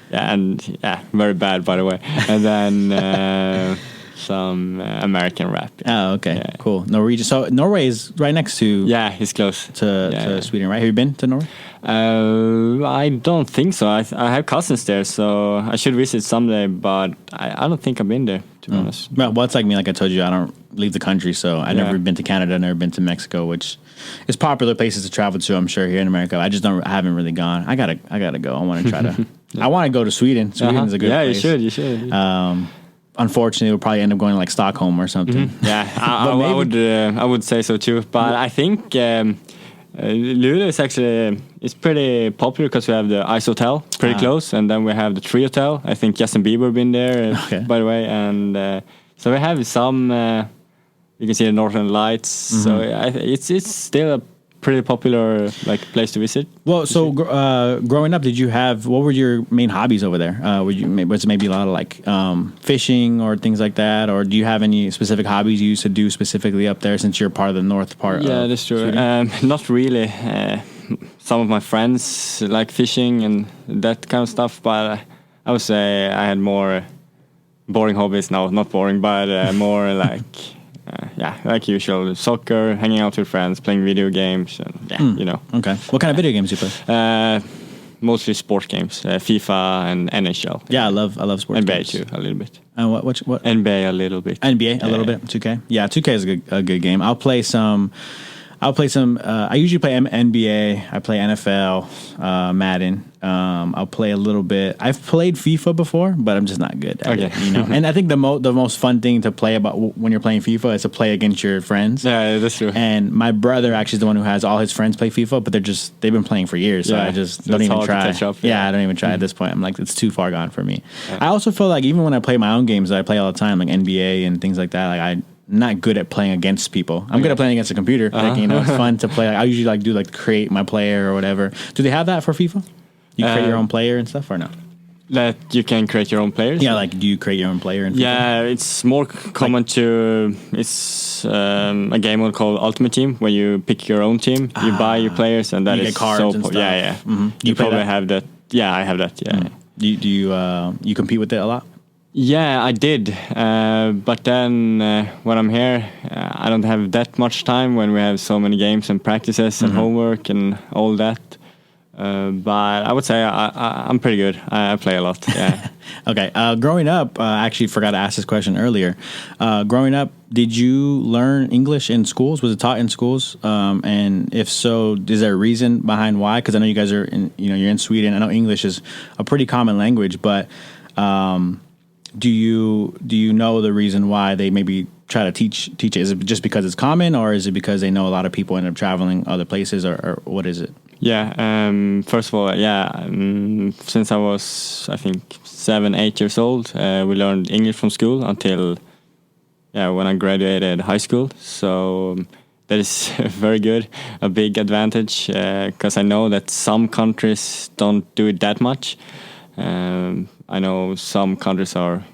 Speaker 3: Very bad, by the way. And then some American rap.
Speaker 2: Oh, okay, cool. Norwegian. So Norway is right next to.
Speaker 3: Yeah, it's close
Speaker 2: to Sweden, right? Have you been to Norway?
Speaker 3: I don't think so. I have cousins there, so I should visit someday. But I don't think I've been there, to be honest.
Speaker 2: Well, it's like me. Like I told you, I don't leave the country, so I've never been to Canada, never been to Mexico, which is popular places to travel to. I'm sure here in America. I haven't really gone. I gotta go. I want to try to. I want to go to Sweden. Sweden is a good place.
Speaker 3: Yeah, you should.
Speaker 2: Unfortunately, we'll probably end up going to like Stockholm or something.
Speaker 3: Mm-hmm. Yeah, I would say so too. But I think Luleå is actually it's pretty popular because we have the Ice Hotel pretty close, and then we have the Tree Hotel. I think Justin Bieber been there, by the way, and so we have some. You can see the Northern Lights, so it's still a pretty popular place to visit.
Speaker 2: Well, so growing up, what were your main hobbies over there? Was it maybe a lot of fishing or things like that, or do you have any specific hobbies you used to do specifically up there since you're part of the north part?
Speaker 3: Yeah, that's true. Not really. Some of my friends like fishing and that kind of stuff, but I would say I had more boring hobbies. No, not boring, but more like. Like usual, soccer, hanging out with friends, playing video games, and
Speaker 2: Okay. What kind of video games do you play?
Speaker 3: Mostly sport games, FIFA and NHL.
Speaker 2: Yeah, I love sports.
Speaker 3: NBA
Speaker 2: games.
Speaker 3: too, a little bit.
Speaker 2: And what?
Speaker 3: NBA a little bit.
Speaker 2: NBA a little bit. 2K. Yeah, 2K is a good game. I'll play some. I usually play NBA. I play NFL, Madden. I'll play a little bit. I've played FIFA before, but I'm just not good at it. And I think the most fun thing to play about when you're playing FIFA is to play against your friends.
Speaker 3: Yeah, that's true.
Speaker 2: And my brother actually is the one who has all his friends play FIFA, but they've been playing for years, so I just don't even try.
Speaker 3: To catch up,
Speaker 2: I don't even try at this point. I'm like, it's too far gone for me. Yeah. I also feel like even when I play my own games that I play all the time, like NBA and things like that, like I'm not good at playing against people. I'm good at playing against a computer. It's fun to play. I usually do create my player or whatever. Do they have that for FIFA? You create your own player and stuff, or no?
Speaker 3: That you can create your own players?
Speaker 2: Yeah, do you create your own player?
Speaker 3: Yeah, it's more common it's a game mode called Ultimate Team, where you pick your own team, you buy your players, and that
Speaker 2: you
Speaker 3: is
Speaker 2: get cards and stuff.
Speaker 3: Yeah.
Speaker 2: Mm-hmm.
Speaker 3: You probably have that. Yeah, I have that. Yeah.
Speaker 2: Mm-hmm. Do you compete with it a lot?
Speaker 3: Yeah, I did. But then when I'm here, I don't have that much time when we have so many games and practices and homework and all that. But I would say I'm pretty good. I play a lot. Yeah.
Speaker 2: Okay. Growing up, I actually forgot to ask this question earlier. Growing up, did you learn English in schools? Was it taught in schools? And if so, is there a reason behind why? Because I know you guys are you're in Sweden. I know English is a pretty common language, but do you know the reason why they maybe try to teach it? Is it just because it's common, or is it because they know a lot of people end up traveling other places, or what is it?
Speaker 3: Yeah, first of all, since I was, I think, 7-8 years old, we learned English from school until, when I graduated high school. So that is very good, a big advantage, because I know that some countries don't do it that much. I know some countries are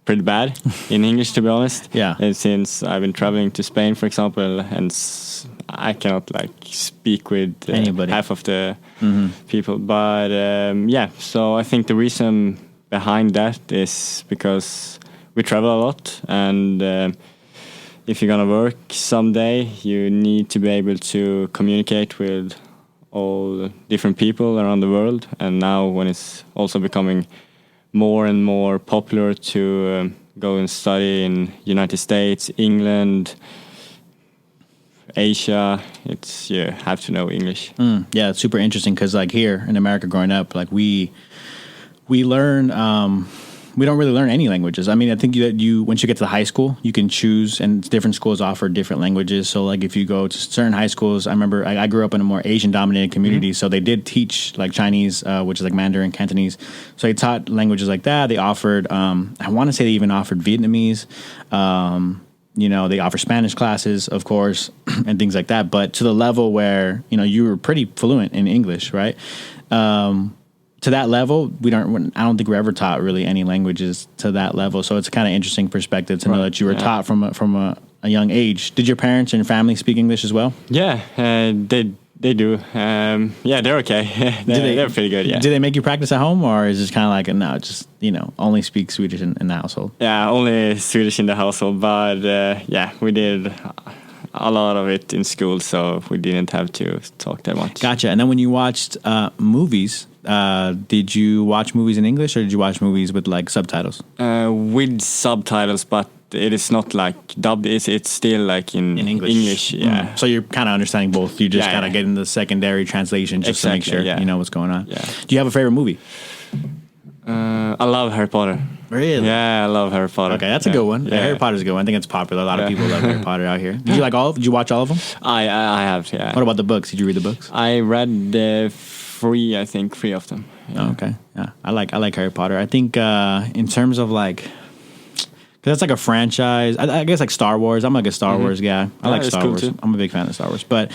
Speaker 3: pretty bad in English, to be honest.
Speaker 2: Yeah.
Speaker 3: And since I've been traveling to Spain, for example, and I cannot like speak with
Speaker 2: Anybody.
Speaker 3: half of the people. But yeah, so I think the reason behind that is because we travel a lot, and if you're gonna work someday, you need to be able to communicate with all different people around the world. And now when it's also becoming more and more popular to go and study in United States, England, Asia, it's you have to know English.
Speaker 2: Yeah, it's super interesting because like here in America growing up, like we learn we don't really learn any languages. I mean, I think that once you get to high school, you can choose, and different schools offer different languages. So like if you go to certain high schools, I remember I grew up in a more Asian dominated community, so they did teach like Chinese, which is like Mandarin, Cantonese. So they taught languages like that. They offered, I want to say they even offered Vietnamese. They offer Spanish classes, of course, and things like that. But to the level where, you were pretty fluent in English, right? To that level, I don't think we're ever taught really any languages to that level. So it's a kind of interesting perspective to know that you were taught from a young age. Did your parents and your family speak English as well?
Speaker 3: Yeah, they do. They're okay. They're pretty good, yeah.
Speaker 2: Do they make you practice at home, or is it kind of like, no, just, only speak Swedish in the household?
Speaker 3: Yeah, only Swedish in the household. But we did a lot of it in school, so we didn't have to talk that much.
Speaker 2: Gotcha. And then when you watched movies, did you watch movies in English, or did you watch movies with like subtitles?
Speaker 3: With subtitles, but it is not like dubbed. It's still like in English. Yeah.
Speaker 2: So you're kind of understanding both. You just kind of get in the secondary translation just to make sure you know what's going on.
Speaker 3: Yeah.
Speaker 2: Do you have a favorite movie?
Speaker 3: I love Harry Potter.
Speaker 2: Really?
Speaker 3: Yeah, I love Harry Potter.
Speaker 2: Okay, that's a good one. Yeah, Harry Potter's a good one. I think it's popular. A lot of people love Harry Potter out here. Did you watch all of them?
Speaker 3: I have, yeah.
Speaker 2: What about the books? Did you read the books?
Speaker 3: I read three of them. Yeah.
Speaker 2: Oh, okay. Yeah. I like Harry Potter. I think in terms of like, cause that's like a franchise. I guess like Star Wars. I'm like a Star Wars guy. I like Star Wars. Too. I'm a big fan of Star Wars. But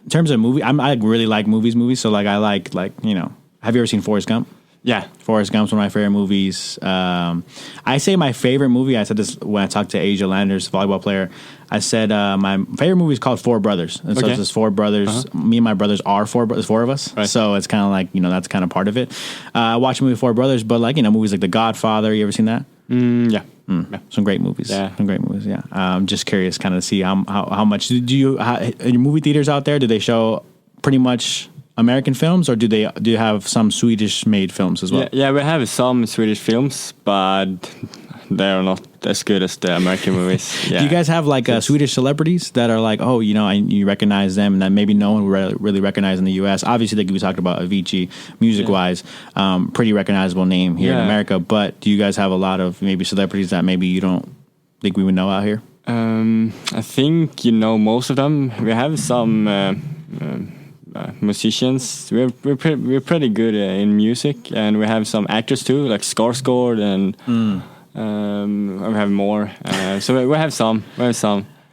Speaker 2: in terms of movie, I really like movies. So like I like have you ever seen Forrest Gump?
Speaker 3: Yeah.
Speaker 2: Forrest Gump's one of my favorite movies. I say my favorite movie, I said this when I talked to Asia Landers, volleyball player. I said my favorite movie is called Four Brothers. And so it's just four brothers. Uh-huh. Me and my brothers are four of us. Right. So it's kind of like, that's kind of part of it. I watched a movie Four Brothers, but like, movies like The Godfather. You ever seen that?
Speaker 3: Yeah.
Speaker 2: Yeah. Some great movies. Yeah. Some great movies, yeah. I'm just curious kind of to see how much. In your movie theaters out there, do they show pretty much American films, or do you have some Swedish made films as well?
Speaker 3: Yeah, we have some Swedish films, but they are not as good as the American movies. Yeah.
Speaker 2: Do you guys have like Swedish celebrities that are like, you recognize them, and that maybe no one would really recognize in the U.S.? Obviously, like we talked about Avicii, music-wise, pretty recognizable name here in America. But do you guys have a lot of maybe celebrities that maybe you don't think we would know out here?
Speaker 3: I think most of them. We have some musicians. We're pretty good in music, and we have some actors too, like Skarsgård, and we have more. So we have some.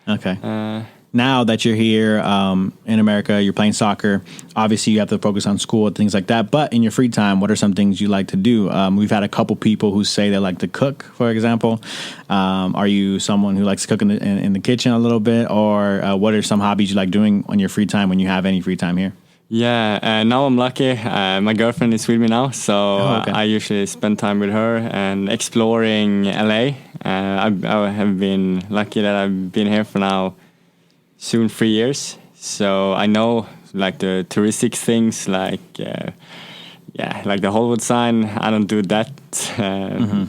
Speaker 2: Okay. Now that you're here in America, you're playing soccer. Obviously, you have to focus on school and things like that. But in your free time, what are some things you like to do? We've had a couple people who say they like to cook, for example. Are you someone who likes to cook in the kitchen a little bit? Or what are some hobbies you like doing on your free time when you have any free time here?
Speaker 3: Yeah, now I'm lucky. My girlfriend is with me now, so I usually spend time with her and exploring LA. I have been lucky that I've been here for now soon 3 years, so I know like the touristic things, like like the Hollywood sign. I don't do that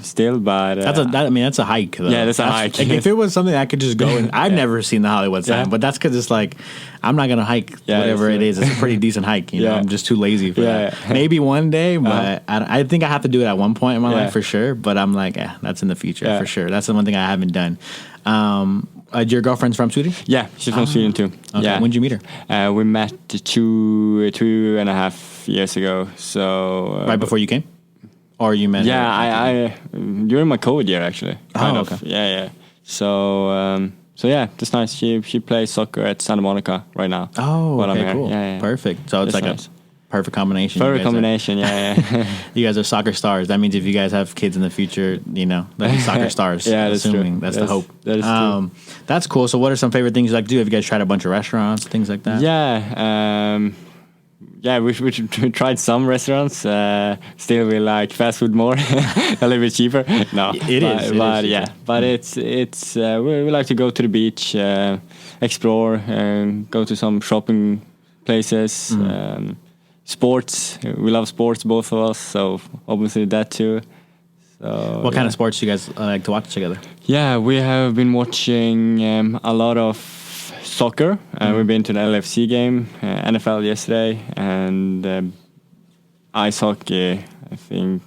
Speaker 3: still, but
Speaker 2: that's a hike though.
Speaker 3: Yeah, that's a hike.
Speaker 2: Like, if it was something I could just go and I've never seen the Hollywood sign, but that's because it's like I'm not gonna hike whatever it is. It's a pretty decent hike, know. I'm just too lazy for that. Maybe one day, but I think I have to do it at one point in my life for sure. But I'm like, that's in the future for sure. That's the one thing I haven't done. Your girlfriend's from Sweden?
Speaker 3: Yeah, she's from Sweden too.
Speaker 2: Okay. Yeah. When did you meet her?
Speaker 3: We met 2.5 years ago. So
Speaker 2: right before you came, or you met?
Speaker 3: Yeah, I during my COVID year actually. Kind of. Yeah. So yeah, that's nice. She plays soccer at Santa Monica right now.
Speaker 2: Oh, okay, cool.
Speaker 3: Yeah.
Speaker 2: Perfect. So it's like nice. perfect combination.
Speaker 3: Perfect combination, yeah.
Speaker 2: You guys are soccer stars. That means if you guys have kids in the future, you know, they'll be soccer stars.
Speaker 3: Yeah, that's
Speaker 2: assuming
Speaker 3: true.
Speaker 2: That's the hope.
Speaker 3: That is true.
Speaker 2: That's cool. So what are some favorite things you like to do? Have you guys tried a bunch of restaurants, things like that?
Speaker 3: Yeah, we tried some restaurants. Still, we like fast food more, a little bit cheaper. No,
Speaker 2: it is.
Speaker 3: But it's we like to go to the beach, explore, go to some shopping places. Sports, we love sports, both of us. So obviously that too. So
Speaker 2: what kind of sports do you guys like to watch together?
Speaker 3: Yeah, we have been watching a lot of soccer. We've been to the LFC game, NFL yesterday, and ice hockey, I think,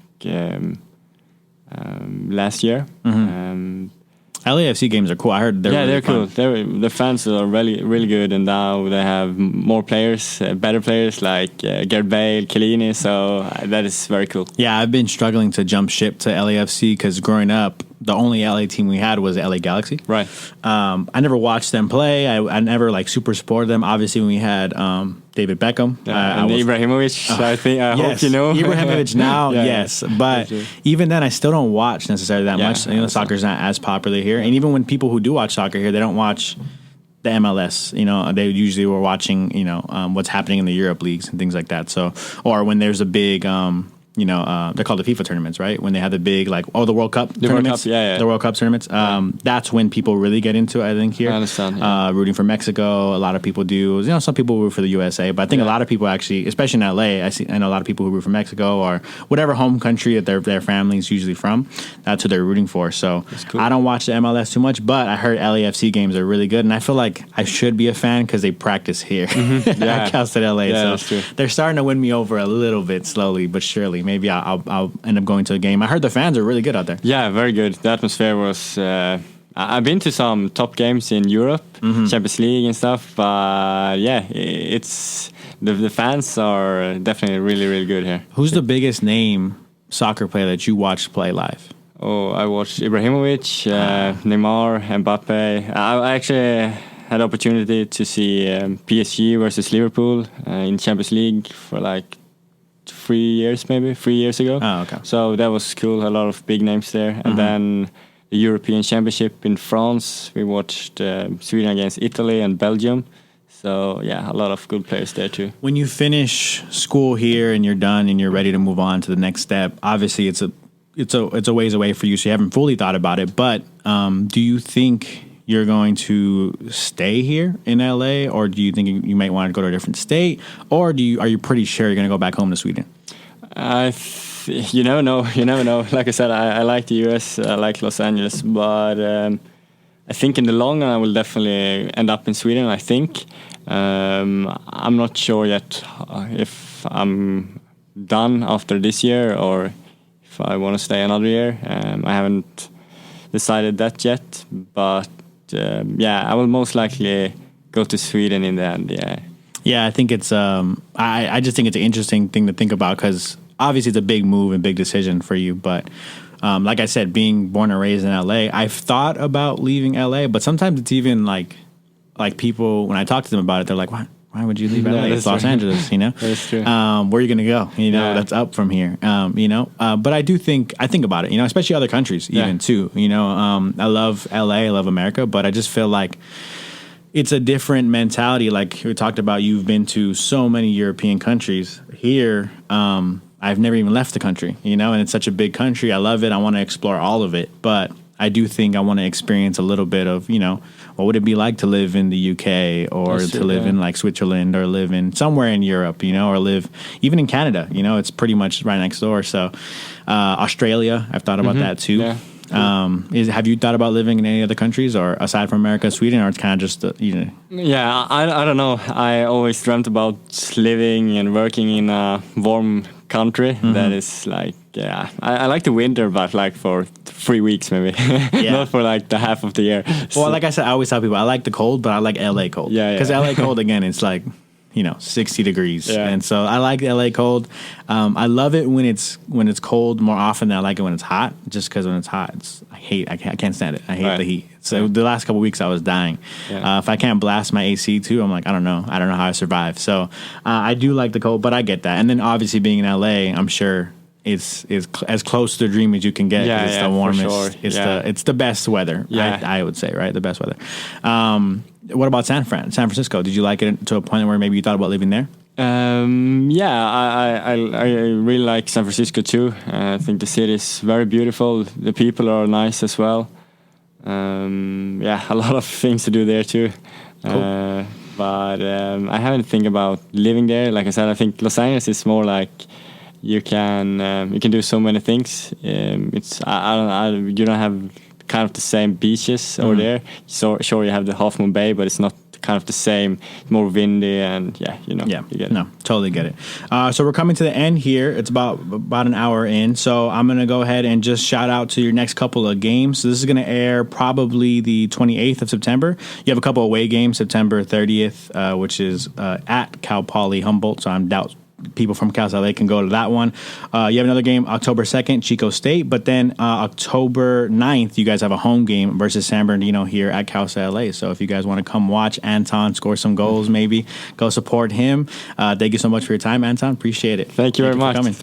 Speaker 3: last year.
Speaker 2: LAFC games are cool. I heard they're really
Speaker 3: cool.
Speaker 2: fun.
Speaker 3: The fans are really good, and now they have more players, better players like Gareth Bale, Chiellini. So that is very cool.
Speaker 2: Yeah, I've been struggling to jump ship to LAFC because growing up, the only LA team we had was LA Galaxy.
Speaker 3: Right.
Speaker 2: I never watched them play. I never like super supported them. Obviously, when we had David Beckham.
Speaker 3: And Ibrahimovic, I think. I hope you know.
Speaker 2: Ibrahimovic now, yes. But even then, I still don't watch necessarily that much. You know, soccer's not as popular here. And even when people who do watch soccer here, they don't watch the MLS. You know, they usually were watching, you know, what's happening in the Europe leagues and things like that. So, or when there's a big... you know, they're called the FIFA tournaments, right? When they have the big, like, the World Cup tournaments. The World Cup tournaments. That's when people really get into it, I think, here.
Speaker 3: I understand. Yeah.
Speaker 2: Rooting for Mexico. A lot of people do. You know, some people root for the USA, but I think a lot of people actually, especially in LA, I know a lot of people who root for Mexico or whatever home country that their family's usually from. That's who they're rooting for. So cool. I don't watch the MLS too much, but I heard LAFC games are really good, and I feel like I should be a fan because they practice here at Cal State LA.
Speaker 3: Yeah,
Speaker 2: so they're starting to win me over a little bit slowly but surely. Maybe I'll end up going to a game. I heard the fans are really good out there.
Speaker 3: Yeah, very good. The atmosphere was... I've been to some top games in Europe, Champions League and stuff, but yeah, it's... The fans are definitely really good here.
Speaker 2: Who's the biggest name soccer player that you watched play live?
Speaker 3: Oh, I watched Ibrahimovic, Neymar, Mbappe. I actually had the opportunity to see PSG versus Liverpool in Champions League for like 3 years ago.
Speaker 2: Oh, okay.
Speaker 3: So that was cool. A lot of big names there. And then the European Championship in France. We watched Sweden against Italy and Belgium. So yeah, a lot of good players there too.
Speaker 2: When you finish school here and you're done and you're ready to move on to the next step, obviously it's a ways away for you, so you haven't fully thought about it. But do you think you're going to stay here in LA, or do you think you might want to go to a different state, or are you pretty sure you're going to go back home to Sweden?
Speaker 3: You never know. Like I said, I like the US, I like Los Angeles, but I think in the long run I will definitely end up in Sweden. I think I'm not sure yet if I'm done after this year or if I want to stay another year. I haven't decided that yet, but I will most likely go to Sweden in the end. Yeah,
Speaker 2: I think it's I just think it's an interesting thing to think about because obviously it's a big move and big decision for you. But like I said, being born and raised in LA, I've thought about leaving LA, but sometimes it's even like people, when I talk to them about it, they're like, why would you leave LA? It's Los Angeles, you know?
Speaker 3: That's true.
Speaker 2: Where are you going to go? You know, that's up from here, you know? But I think about it, you know, especially other countries even too, you know? I love LA, I love America, but I just feel like it's a different mentality. Like we talked about, you've been to so many European countries. Here, I've never even left the country, you know, and it's such a big country. I love it. I want to explore all of it. But I do think I want to experience a little bit of, you know, what would it be like to live in the UK or live in like Switzerland or live in somewhere in Europe, you know, or live even in Canada, you know, it's pretty much right next door. So Australia, I've thought about that too.
Speaker 3: Yeah.
Speaker 2: Have you thought about living in any other countries or aside from America, Sweden, or it's kind of just, you know?
Speaker 3: Yeah, I don't know. I always dreamt about living and working in a warm country that is like, I like the winter, but like for 3 weeks maybe, not for like the half of the year.
Speaker 2: Well, like I said, I always tell people I like the cold, but I like LA cold.
Speaker 3: Yeah.
Speaker 2: Because LA cold, again, it's like 60 degrees.
Speaker 3: Yeah.
Speaker 2: And so I like LA cold. I love it when it's cold more often than I like it when it's hot, just because when it's hot, I can't stand it. I hate the heat. So the last couple of weeks I was dying.
Speaker 3: Yeah.
Speaker 2: If I can't blast my AC too, I'm like, I don't know how I survive. So I do like the cold, but I get that. And then obviously being in LA, I'm sure it's as close to the dream as you can get.
Speaker 3: Yeah,
Speaker 2: it's the warmest.
Speaker 3: Sure.
Speaker 2: It's the best weather.
Speaker 3: Yeah.
Speaker 2: I would say, right? The best weather. What about San Francisco? Did you like it to a point where maybe you thought about living there?
Speaker 3: I really like San Francisco too. I think the city is very beautiful. The people are nice as well. A lot of things to do there too.
Speaker 2: Cool.
Speaker 3: But I haven't think about living there. Like I said, I think Los Angeles is more like you can do so many things. You don't have kind of the same beaches over there. So sure, you have the Half Moon Bay, but it's not kind of the same. More windy and you get it.
Speaker 2: No, totally get it. So we're coming to the end here. It's about an hour in. So I'm gonna go ahead and just shout out to your next couple of games. So this is gonna air probably the 28th of September. You have a couple away games, September 30th, which is at Cal Poly Humboldt. So I'm doubt people from Cal LA can go to that one. You have another game October 2nd, Chico State, but then October 9th, you guys have a home game versus San Bernardino here at Cal LA. So if you guys want to come watch Anton score some goals, maybe go support him. Thank you so much for your time, Anton. Appreciate it.
Speaker 3: Thank you very much.
Speaker 2: For coming.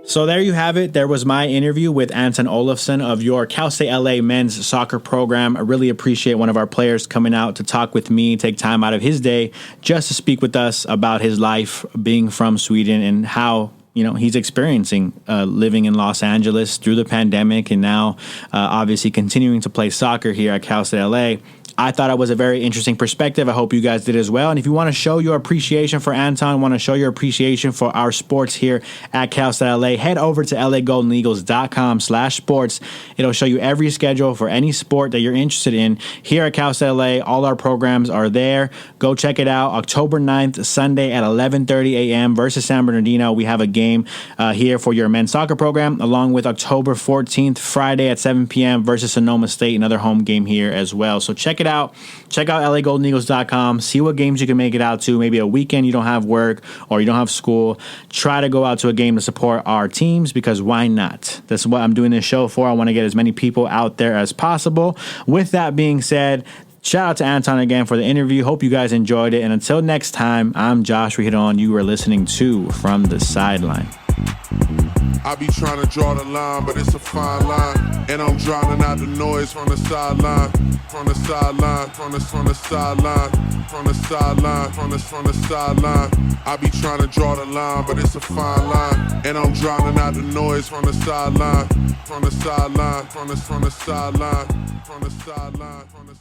Speaker 2: So there you have it. There was my interview with Anton Olofsson of your Cal State LA men's soccer program. I really appreciate one of our players coming out to talk with me, take time out of his day just to speak with us about his life being from Sweden and how he's experiencing living in Los Angeles through the pandemic and now obviously continuing to play soccer here at Cal State LA. I thought it was a very interesting perspective. I hope you guys did as well. And if you want to show your appreciation for Anton, want to show your appreciation for our sports here at Cal State LA, head over to lagoldeneagles.com/sports. It'll show you every schedule for any sport that you're interested in here at Cal State LA. All our programs are there. Go check it out. October 9th, Sunday at 11:30 a.m. versus San Bernardino. We have a game here for your men's soccer program, along with October 14th, Friday at 7 p.m. versus Sonoma State, another home game here as well. So check it out. Check out lagoldeneagles.com. See what games you can make it out to. Maybe a weekend you don't have work or you don't have school. Try to go out to a game to support our teams because why not? That's what I'm doing this show for. I want to get as many people out there as possible. With that being said, shout out to Anton again for the interview. Hope you guys enjoyed it. And until next time, I'm Josh Giron. You are listening to From the Sideline.
Speaker 1: I be trying to draw the line, but it's a fine line. And I'm drowning out the noise from the sideline. From the sideline, from the sideline, from the sideline, from the sideline. I be trying to draw the line, but it's a fine line. And I'm drowning out the noise from the sideline. From the sideline, from the sideline, from the sideline, from the